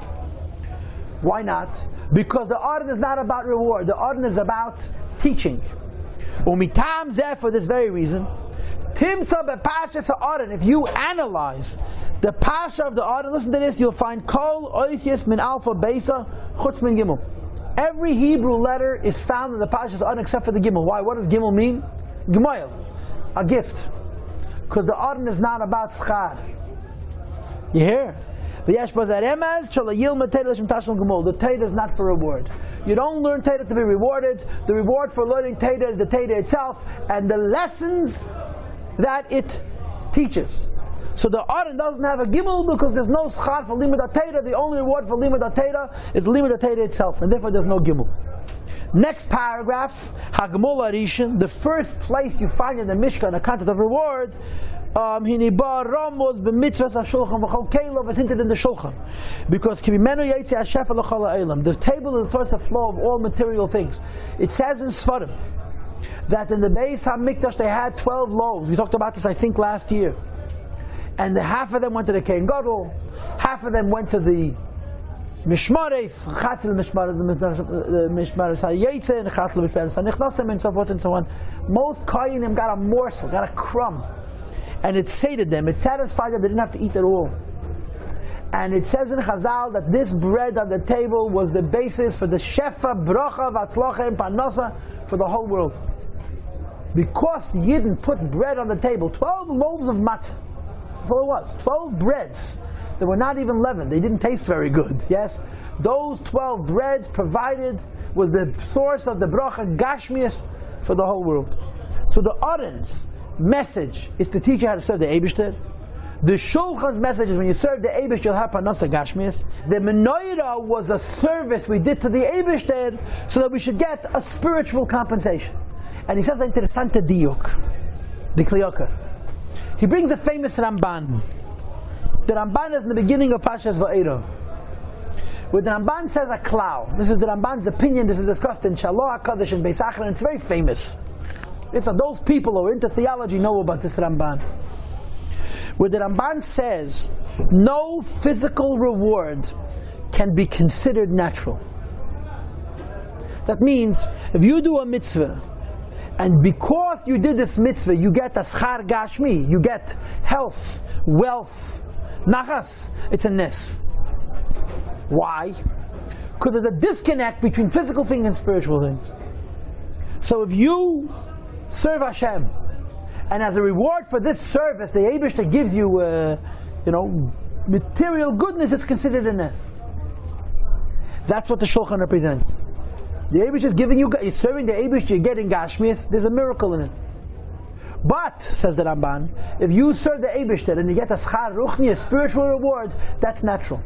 Why not? Because the Aron is not about reward. The Aron is about teaching. Umitam zeh, for this very reason, Timsa beParshas Ha'aron. If you analyze the Parsha of the Aron, listen to this, you'll find Kol Oisius min Alpha Beisa Chutz min Gimel. Every Hebrew letter is found in the Parshas Ha'aron except for the Gimel. Why? What does Gimel mean? Gemoil, a gift. Because the Aron is not about schar. You hear? The Torah is not for reward. You don't learn Torah to be rewarded. The reward for learning Torah is the Torah itself and the lessons that it teaches. So the Aron doesn't have a gimel because there's no schar for limud Torah. The only reward for limud Torah is limud Torah itself, and therefore there's no gimel. Next paragraph, Hagmul Arishan, the first place you find in the Mishkan a concept of reward. Is hinted in the Shulchan, because the table is the source of flow of all material things. It says in Sfarim that in the Beis HaMikdash they had 12 loaves. We talked about this, I think, last year, and half of them went to the Kohen Gadol, half of them went to the Mishmares, Chatzil Mishmares HaYetze, and Chatzil Mishmares HaNichnasim, and so forth and so on. Most Kohanim got a morsel, got a crumb. And it sated them, it satisfied them, they didn't have to eat at all. And it says in Chazal that this bread on the table was the basis for the Shefa, Bracha, Vatzlocha, and Parnasa for the whole world. Because Yidden put bread on the table, 12 loaves of matzah, that's all it was, 12 breads. They were not even leavened, they didn't taste very good, yes? Those 12 breads provided was the source of the Bracha, Gashmias, for the whole world. So the Aron's message is to teach you how to serve the Eibishter. The Shulchan's message is when you serve the Eibush, you'll have Parnasa Gashmias. The Menorah was a service we did to the Eibishter so that we should get a spiritual compensation. And he says an interessante diuk, the Kli Yakar. He brings a famous Ramban. The Ramban is in the beginning of Parshas Va'era, where the Ramban says a klal. This is the Ramban's opinion. This is discussed in Shaloh HaKadosh and Beis Achron, and it's very famous. Listen, those people who are into theology know about this Ramban. Where the Ramban says, no physical reward can be considered natural. That means, if you do a mitzvah, and because you did this mitzvah, you get a schar gashmi, you get health, wealth, nachas, it's a nes. Why? Because there's a disconnect between physical things and spiritual things. So if you serve Hashem, and as a reward for this service, the Eibishter gives you, material goodness, it's considered a nes. That's what the Shulchan represents. The Eibishter is giving you, you're serving the Eibishter, you're getting Gashmias, there's a miracle in it. But, says the Ramban, if you serve the Eibishter and you get a schar ruchni, a spiritual reward, that's natural.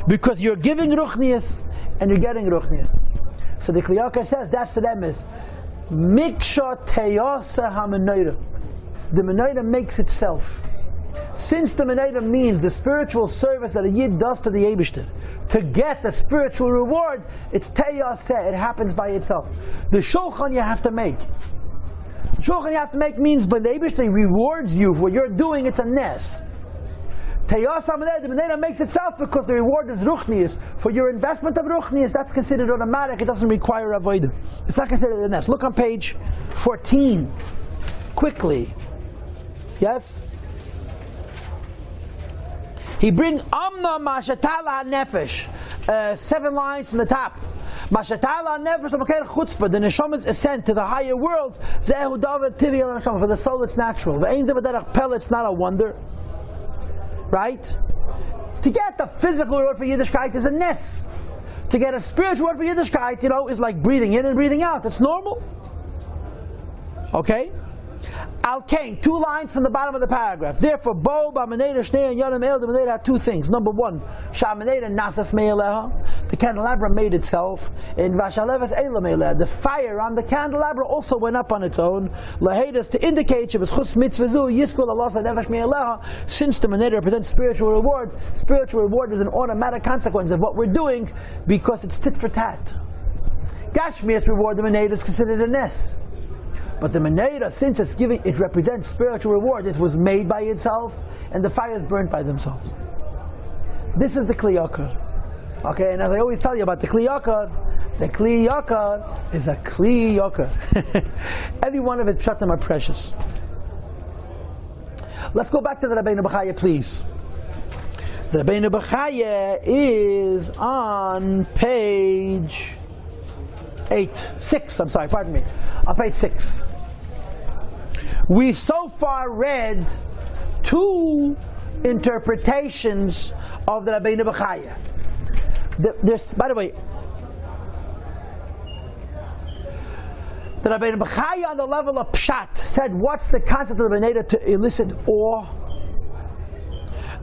Because you're giving ruchnias and you're getting ruchnias. So the Kli Yakar says, that's the emes. Miksha teyasa ha-menorah. The menorah makes itself. Since the menorah means the spiritual service that a yid does to the Eibishter, to get the spiritual reward, it's teyasa, it happens by itself. The shulchan you have to make. The shulchan you have to make means when the Eibishter rewards you for what you're doing, it's a nes. Teyasa ha-menorah, the menorah makes itself because the reward is ruchnius. For your investment of ruchnius, that's considered automatic, it doesn't require avodah. It's not considered a nes. Look on page 14, quickly. Yes? He brings Amna Mashatala Nefesh, 7 lines from the top. Mashatala Nefesh L'Makei Chutzpah, the Neshoma's ascent to the higher world. Zehu David Tivi Al Neshama, for the soul it's natural. Ve'ein Zeh B'derech Pele, it's not a wonder. Right? To get the physical reward for Yiddishkeit is a nes. To get a spiritual reward for Yiddishkeit, is like breathing in and breathing out. It's normal. Okay? Al Kain, 2 lines from the bottom of the paragraph. Therefore, Bo, Bameneda, Shnei, and Yonam El, the Meneda had 2 things. Number 1, Shameneda Nasas Me'eleha, the candelabra made itself. In Vashalevas Eila Me'eleha, the fire on the candelabra also went up on its own. Lahedas, to indicate Shabbos Chus Mitzvazu, Yizkul Allah Sadevash Me'eleha, since the Meneda represents spiritual reward is an automatic consequence of what we're doing because it's tit for tat. Gashmias reward, the Meneda is considered a nes. But the Menorah, since it represents spiritual reward, it was made by itself, and the fires burnt by themselves. This is the Kli Yakar. Okay, and as I always tell you about the Kli Yakar is a Kli Yakar. Every one of his pshatim are precious. Let's go back to the Rabbeinu Bechaya, please. The Rabbeinu Bechaya is on page 6, on page 6. We've so far read 2 interpretations of the Rabbeinu Bechaya. By the way, the Rabbeinu Bechaya on the level of Pshat said, what's the concept of the Menorah to elicit awe?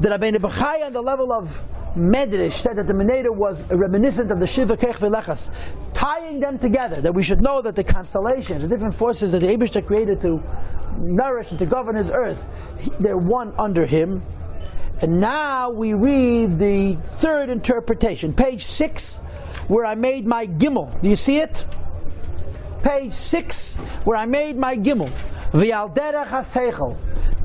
The Rabbeinu Bechaya on the level of Medrash said that the Menorah was reminiscent of the Shiva Kech V'Lechas, tying them together, that we should know that the constellations, the different forces that the Eibishter created to nourish and to govern his earth, they're one under him. And now we read the 3rd interpretation, page 6, where I made my Gimel. Do you see it? Page 6, where I made my Gimel. V'al derech haseichel.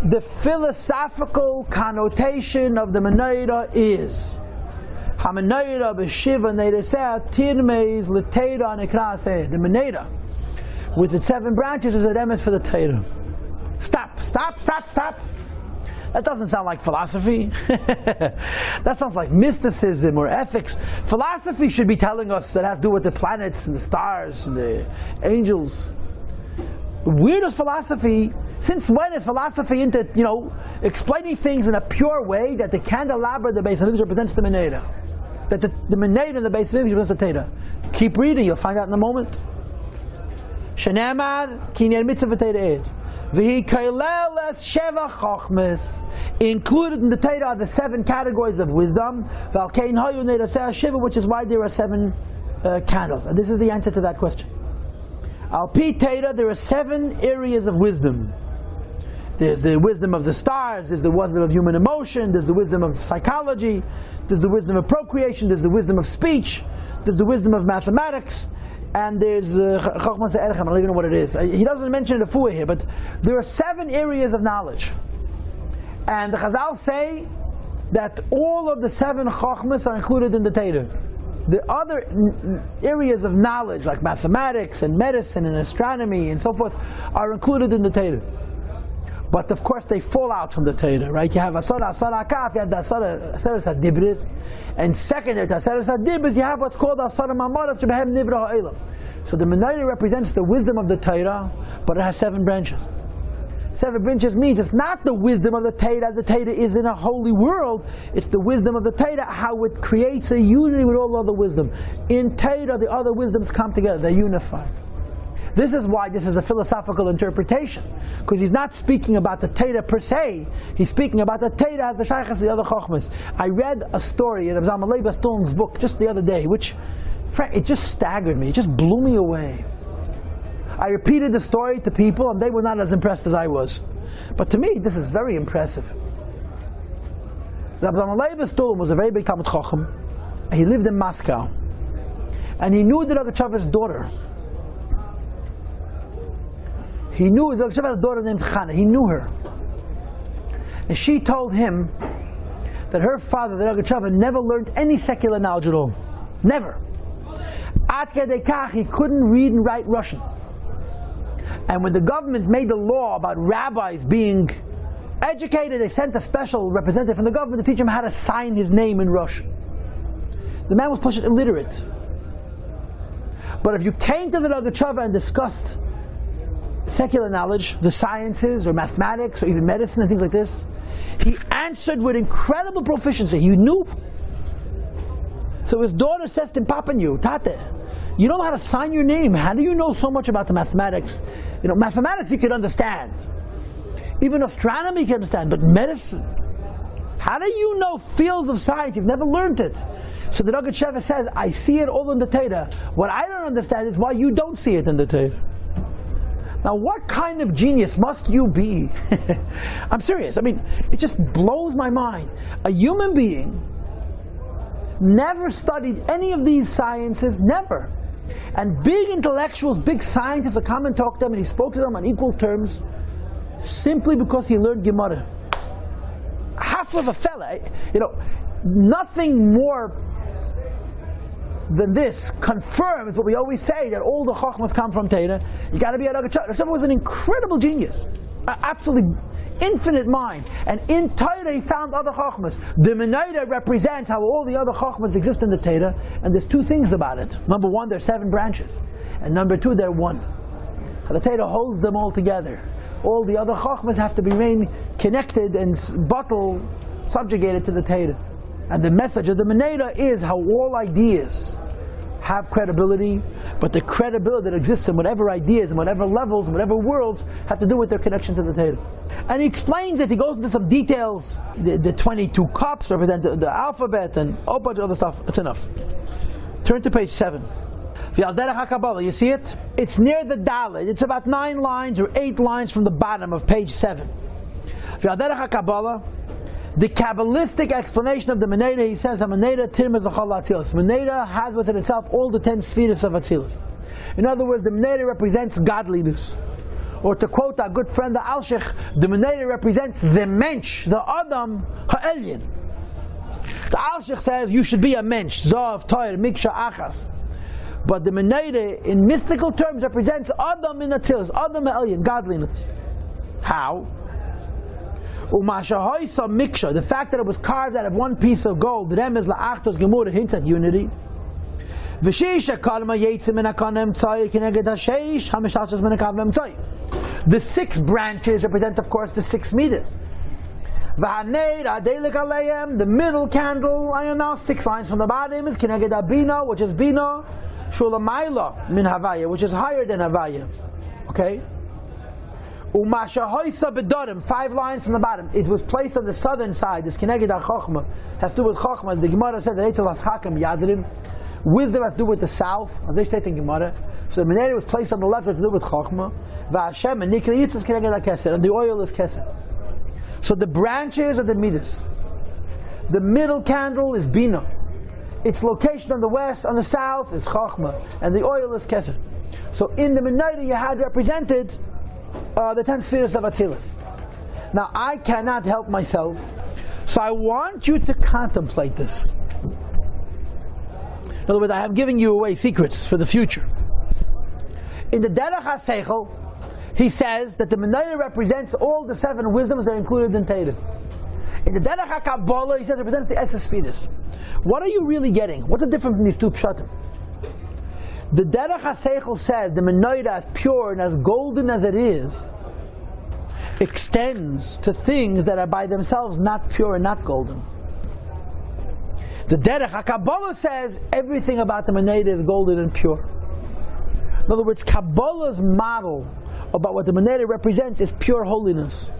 The philosophical connotation of the Menorah is HaMenorah b'shiva neiraseh tirmeis l'teira nekras. The Menorah, with its 7 branches, is a remes for the Torah. Stop. That doesn't sound like philosophy. That sounds like mysticism or ethics. Philosophy should be telling us that has to do with the planets and the stars and the angels. Where does philosophy, since when is philosophy into, explaining things in a pure way, that the candelabra, the Beis Hamikdash, represents the Menorah? That the Menorah in the Beis Hamikdash represents the Torah? Keep reading, you'll find out in a moment. Shenamar, kinyan mitzvah v'teireh. V'hi kaileles sheva chochmes. Included in the Torah are the 7 categories of wisdom. V'al kein hayu neiraseh shiva, which is why there are 7 candles. And this is the answer to that question. Al pi Torah, there are 7 areas of wisdom. There's the wisdom of the stars, there's the wisdom of human emotion, there's the wisdom of psychology, there's the wisdom of procreation, there's the wisdom of speech, there's the wisdom of mathematics, and there's Chochmas Erchem, I don't even know what it is. He doesn't mention the Refuah here, but there are 7 areas of knowledge. And the Chazal say that all of the 7 Chochmas are included in the Torah. The other areas of knowledge, like mathematics and medicine and astronomy and so forth, are included in the Torah. But of course they fall out from the Torah, right? You have Asara Akaf, you have the Asara Sadibris, and secondary to Asara Sadibris, you have what's called Asara Mamaras Shebehem Nivra Ha'elam. So the Menorah represents the wisdom of the Torah, but it has 7 branches. 7 branches means it's not the wisdom of the Torah as the Torah is in a holy world, it's the wisdom of the Torah, how it creates a unity with all other wisdom. In Torah, the other wisdoms come together, they're unified. This is why this is a philosophical interpretation, because he's not speaking about the Torah per se, he's speaking about the Torah as the Shaykhs, the other Chochmas. I read a story in Zalman Leib Stoln's book just the other day, which it just staggered me, it just blew me away. I repeated the story to people and they were not as impressed as I was. But to me, this is very impressive. Zalman Leib Stoln was a very big Talmid Chacham, and he lived in Moscow. And he knew the Rogatchover's daughter. He knew his daughter named Chana. He knew her. And she told him that her father, the Rogatchover, never learned any secular knowledge at all. Never. Ad kedei kach, he couldn't read and write Russian. And when the government made the law about rabbis being educated, they sent a special representative from the government to teach him how to sign his name in Russian. The man was pushed illiterate. But if you came to the Rogatchover and discussed secular knowledge, the sciences or mathematics or even medicine and things like this, he answered with incredible proficiency. He knew. So his daughter says to him, Papa knew, Tate, you don't know how to sign your name. How do you know so much about the mathematics? You know, mathematics you can understand. Even astronomy you can understand, but medicine, how do you know fields of science? You've never learned it. So the Rogatchover says, I see it all in the Torah. What I don't understand is why you don't see it in the Torah. Now, what kind of genius must you be? I'm serious. I mean, it just blows my mind. A human being never studied any of these sciences, never. And big intellectuals, big scientists would come and talk to them, and he spoke to them on equal terms simply because he learned Gemara. Half of a fella, you know, nothing more than this confirms what we always say, that all the Chochmas come from Torah. You got to be a Rogatchover. Rogatchover was an incredible genius, absolutely infinite mind, and in Torah he found other Chochmas. The Menorah represents how all the other Chochmas exist in the Torah, and there's 2 things about it. Number 1, there's 7 branches, and number 2, they're one. The Torah holds them all together. All the other Chochmas have to remain connected and subjugated to the Torah. And the message of the Menorah is how all ideas have credibility, but the credibility that exists in whatever ideas, and whatever levels, and whatever worlds have to do with their connection to the Torah. And he explains it, he goes into some details. The 22 cups represent the alphabet and a whole bunch of other stuff. It's enough. Turn to page 7. You see it? It's near the Dalet. It's about 9 lines or 8 lines from the bottom of page 7. The Kabbalistic explanation of the Menorah, he says, Menorah has within itself all the 10 spheres of Atzilus. In other words, the Menorah represents godliness. Or to quote our good friend the Alshich, the Menorah represents the Mensch, the Adam Ha'elyon. The Alshich says you should be a Mensch, Zav, Toir, Miksha, Achas. But the Menorah, in mystical terms, represents Adam in Atzilus, Adam Ha'elyon, godliness. How? The fact that it was carved out of 1 piece of gold, Remez la'achtos gemura, hints at unity. The 6 branches represent, of course, the 6 midas. The middle candle, 6 lines from the bottom, is kineged abina, which is bina, shulamayla min havaya, which is higher than havaya. Okay. 5 lines from the bottom. It was placed on the southern side. This kineged ha-chochma has to do with chochma. The Gemara said that wisdom has to do with the south. So the Menorah was placed on the left, has to do with chochma. And the oil is keser. So the branches are the midas. The middle candle is bina. Its location on the west, on the south is chochma, and the oil is keser. So in the Menorah you had represented the 10 spheres of Atzilus. Now I cannot help myself, so I want you to contemplate this. In other words, I am giving you away secrets for the future. In the Derech HaSeichel, he says that the Menorah represents all the 7 wisdoms that are included in Torah. In the Derech HaKabbalah, he says it represents the Esses Fides. What are you really getting? What's the difference in these two pshatim? The Derech HaSeichel says the Menorah, as pure and as golden as it is, extends to things that are by themselves not pure and not golden. The Derech HaKabbalah says everything about the Menorah is golden and pure. In other words, Kabbalah's model about what the Menorah represents is pure holiness.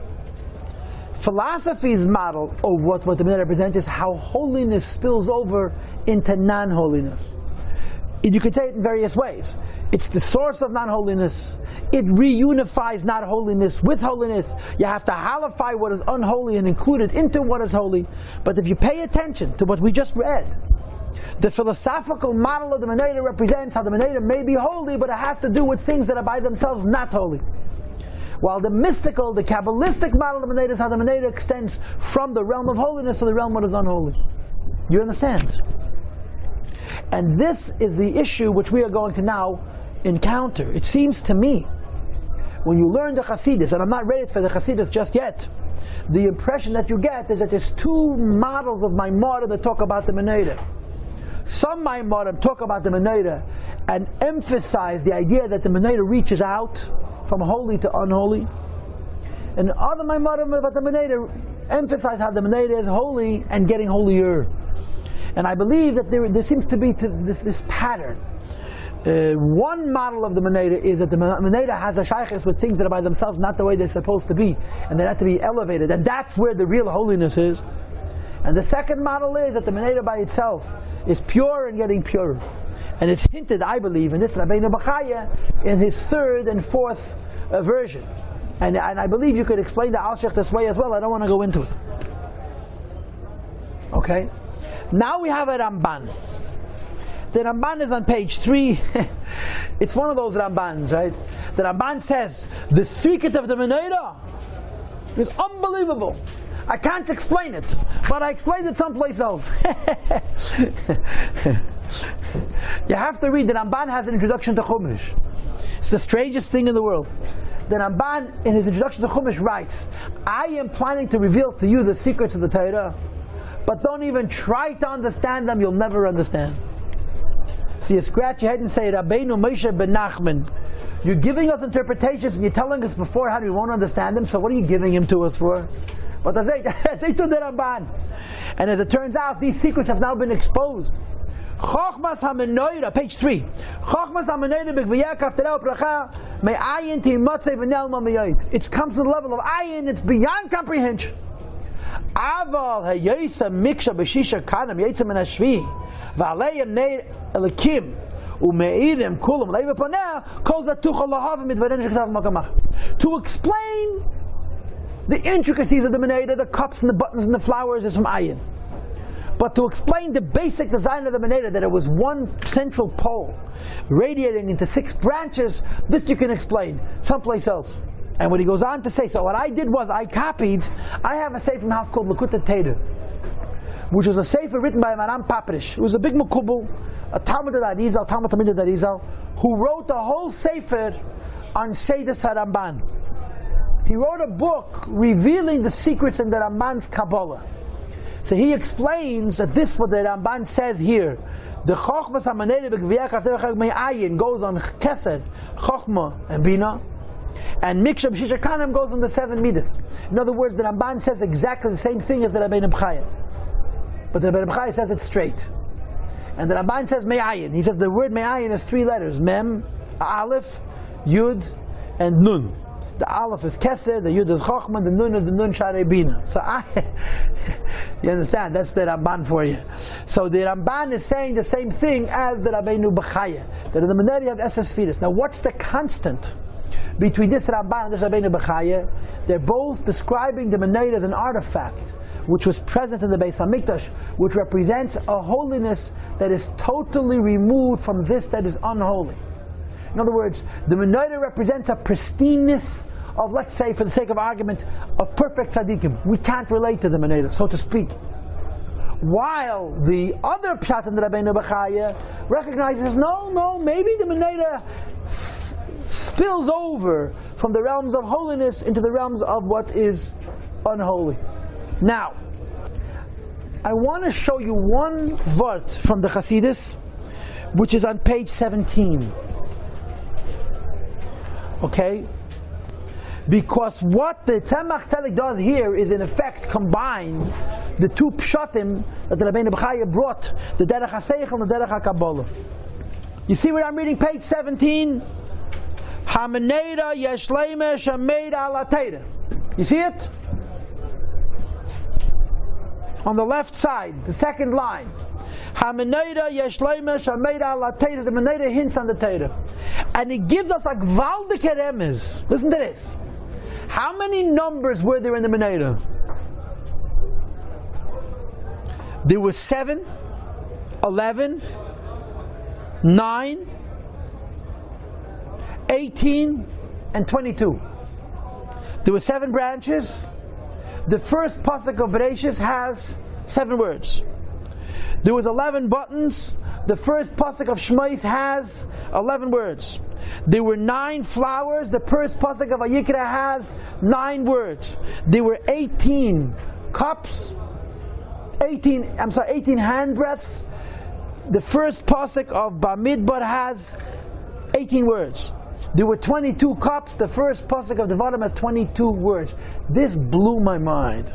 Philosophy's model of what the Menorah represents is how holiness spills over into non-holiness. You could say it in various ways. It's the source of non-holiness. It reunifies non-holiness with holiness. You have to halify what is unholy and include it into what is holy. But if you pay attention to what we just read, the philosophical model of the Menorah represents how the Menorah may be holy, but it has to do with things that are by themselves not holy. While the mystical, the Kabbalistic model of the Menorah is how the Menorah extends from the realm of holiness to the realm what is unholy. You understand? And this is the issue which we are going to now encounter. It seems to me, when you learn the Hasidus, and I'm not ready for the Hasidus just yet, the impression that you get is that there's 2 models of Menorah that talk about the Menorah. Some Menorah talk about the Menorah and emphasize the idea that the Menorah reaches out from holy to unholy. And other Menorah about the Menorah emphasize how the Menorah is holy and getting holier. And I believe that there seems to be this pattern. One model of the Menorah is that the Menorah has a shaykhis with things that are by themselves not the way they're supposed to be, and they have to be elevated, and that's where the real holiness is. And the second model is that the Menorah by itself is pure and getting purer. And it's hinted, I believe, in this Rabbeinu Bachaya in his 3rd and 4th version. And I believe you could explain the Al-Sheikh this way as well. I don't want to go into it. Okay? Now we have a Ramban. The Ramban is on page 3. It's one of those Rambans, right? The Ramban says, the secret of the Menorah is unbelievable. I can't explain it, but I explained it someplace else. You have to read, the Ramban has an introduction to Chumash. It's the strangest thing in the world. The Ramban, in his introduction to Chumash, writes, I am planning to reveal to you the secrets of the Torah, but don't even try to understand them, you'll never understand. So you scratch your head and say, Rabbeinu Moshe ben Nachman, you're giving us interpretations and you're telling us beforehand we won't understand them, so what are you giving him to us for? But I say to the Ramban. And as it turns out, these secrets have now been exposed. Chochmas HaMenorah, page 3. Chochmas HaMenorah b'gviyah kaftareh u'pracha me'ayin ti'imotzei v'nelma me'yot. It comes to the level of ayin, it's beyond comprehension. Aval hayoysa miksha b'shisha kanam yoysa min hashvi v'aleim neir elikim u'me'irim kulam leiva poneh kol zatucha lahavim midvarein shektav makamach. To explain the intricacies of the Menorah, the cups and the buttons and the flowers, is from ayin. But to explain the basic design of the Menorah, that it was one central pole radiating into 6 branches, this you can explain someplace else. And what he goes on to say, so what I did was I have a sefer house called Likutei Torah, which was a sefer written by Maram Paprish. It was a big makubal, a Talmud Arizal, Talmud Talmid Arizal, who wrote a whole sefer on Seidus HaRamban. He wrote a book revealing the secrets in the Ramban's Kabbalah. So he explains that this, what the Ramban says here, the Chochmas HaMenorah b'gviyah kaftareh me'ayin goes on Chesed, Chochma, and Bina, and Miksha b'shisha kanam goes on the 7 midas. In other words, the Ramban says exactly the same thing as the Rabbeinu Bachaya, but the Rabbeinu Bachaya says it straight. And the Ramban says me'ayin. He says the word me'ayin has 3 letters: Mem, Aleph, Yud, and Nun. The Aleph is Kesed, the Yud is Chochma, the Nun is the Nun Sharei Bina. So you understand? That's the Ramban for you. So the Ramban is saying the same thing as the Rabbeinu Bachaya, that in the Menorah of Esses Fides. Now what's the constant between this Ramban and this Rabbeinu Bachaya? They're both describing the Menorah as an artifact which was present in the Beis HaMikdash, which represents a holiness that is totally removed from this that is unholy. In other words, the Menorah represents a pristineness of, let's say, for the sake of argument, of perfect tzaddikim. We can't relate to the Menorah, so to speak. While the other pshat in the Rabbeinu Bachaya recognizes, no, maybe the Menorah spills over from the realms of holiness into the realms of what is unholy. Now, I want to show you one vart from the Chassidus, which is on page 17. Okay? Because what the Tzemach Tzedek does here is in effect combine the two pshatim that the Rabbeinu Bechaya brought, the Derech HaSeichel and the Derech HaKabbalah. You see what I'm reading? Page 17. HaMenorah Yeshleime Shameid Ala Teira. You see it? On the left side, the second line. HaMenorah Yeshleime Shameid Ala Teira. The Menorah hints on the Teira. And it gives us a Gvaldik Eremes. Listen to this. How many numbers were there in the Menorah? There were 7, 11, 9, 18, and 22. There were 7 branches. The first pasuk of Bereshis has 7 words. There was 11 buttons. The first pasuk of Shmos has 11 words. There were 9 flowers. The first pasuk of Vayikra has 9 words. There were 18 cups. 18 hand breaths. The first pasuk of Bamidbar has 18 words. There were 22 cups. The first pasuk of Devarim has 22 words. This blew my mind.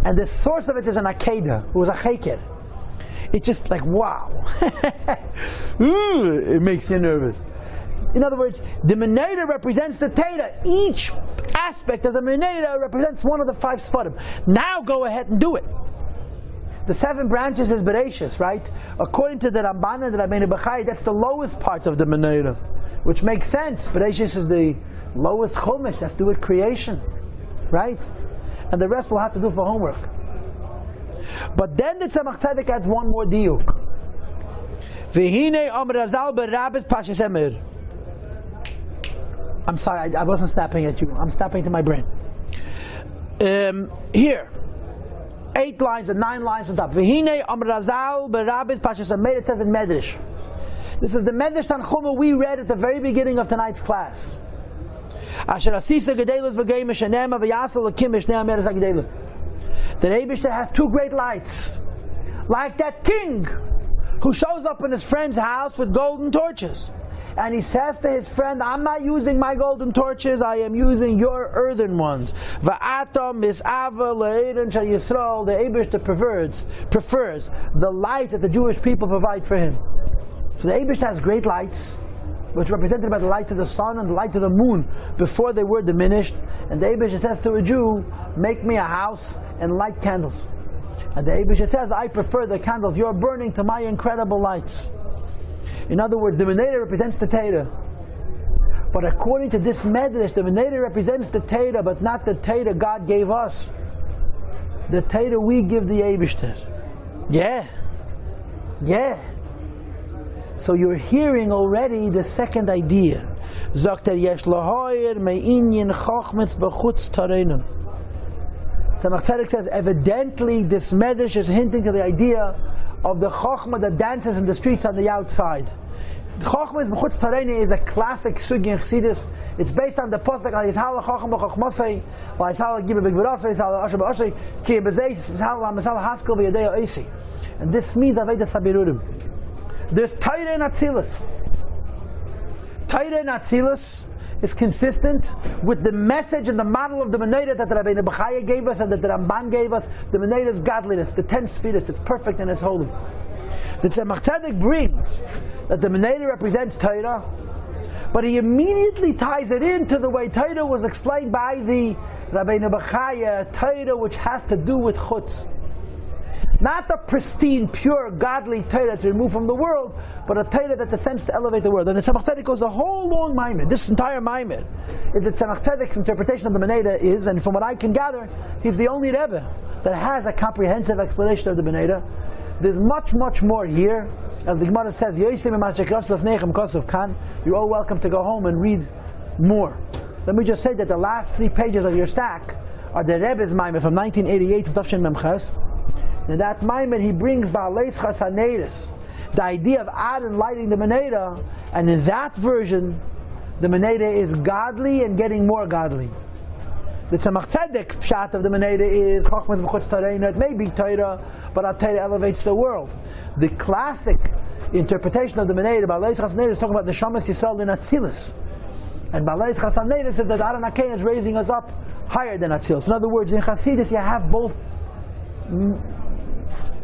And the source of it is an Akedah, who was a Cheker. It's just like, wow. It makes you nervous. In other words, the Menorah represents the Teira. Each aspect of the Menorah represents one of the 5 Sfarim. Now go ahead and do it. The 7 branches is Bereshis, right? According to the Ramban and the Rabbeinu Bechai, that's the lowest part of the Menorah, which makes sense. Bereshis is the lowest Chumash, has to do with creation, right? And the rest we'll have to do for homework. But then the Tzemach Tzedek adds one more diuk. V'hinei Amr Razal berabes Pashas Emir. I'm sorry, I wasn't snapping at you. I'm snapping to my brain. Here, 8 lines and 9 lines on top. V'hinei Amr Razal berabes Pashas Emir. It says in Medrash. This is the Medrash Tanchuma we read at the very beginning of tonight's class. Asher asisa gedelos v'gei mishanema v'yasel l'kim mishnei ameres ha'gedelos. The Eibishter has 2 great lights, like that king who shows up in his friend's house with golden torches, and he says to his friend, "I'm not using my golden torches; I am using your earthen ones." Va'ata mis'ava le'eden shel Yisrael. The Eibishter prefers the light that the Jewish people provide for him. So the Eibishter has great lights, which are represented by the light of the sun and the light of the moon before they were diminished. And the Eibishter says to a Jew, "Make me a house and light candles." And the Eibishter says, "I prefer the candles you're burning to my incredible lights." In other words, the Menorah represents the Teira. But according to this Medrash, the Menorah represents the Teira, but not the Teira God gave us. The Teira we give the Eibishter. Yeah. So you're hearing already the second idea. Tzemach Tzedek says, evidently this Medrash is hinting to the idea of the Chochmah that dances in the streets on the outside. The Chochmah B'chutz Tareina is a classic sugi in Chassidus. It's based on the pasuk Al Yishal Chochmah B'Chochmasei, Al Yishal Gibur B'Gvurasei, Al Asher B'Ashrei, Ki B'Zei Yishal Misal Haskel V'Yadei Oisi. And this means Avedas Habirurim. There's Torah and Atzilus. Torah and Atzilus is consistent with the message and the model of the Menorah that the Rabbeinu Bechaya gave us and that the Ramban gave us. The Menorah is godliness, the 10 spheres, it's perfect and it's holy. The Tzemach Tzedek brings that the Menorah represents Torah, but he immediately ties it into the way Torah was explained by the Rabbeinu Bechaya, Torah which has to do with chutz. Not a pristine, pure, godly Torah that's removed from the world, but a Torah that descends to elevate the world. And the Tzemach Tzedek goes a whole long maimed. This entire maimed is the Tzemach Tzedek's interpretation of the Menorah is, and from what I can gather, he's the only Rebbe that has a comprehensive explanation of the Menorah. There's much, much more here. As the Gemara says, you're all welcome to go home and read more. Let me just say that the last 3 pages of your stack are the Rebbe's maimed from 1988 to Tafshin Memches. In that maimed he brings Ba'aleis Chasaneris, the idea of Aaron lighting the Menorah, and in that version The Menorah is godly and getting more godly. The Tzemach Tzedek pshat of the Menorah is Chochmas b'chutz Torah. It may be Torah, but our Torah elevates the world. The classic interpretation of the Menorah, Baalei Chasam Neira, is talking about the Shamas Yisrael in Atzilus. And Baalei Chasam Neira says that Aron HaKein is raising us up higher than Atzilus. In other words, in Chassidus you have both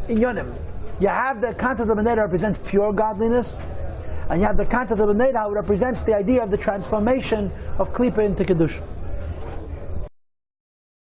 inyonim. You have the concept of the Menorah represents pure godliness, and you have the concept of the Menorah which represents the idea of the transformation of Klipa into Kedusha.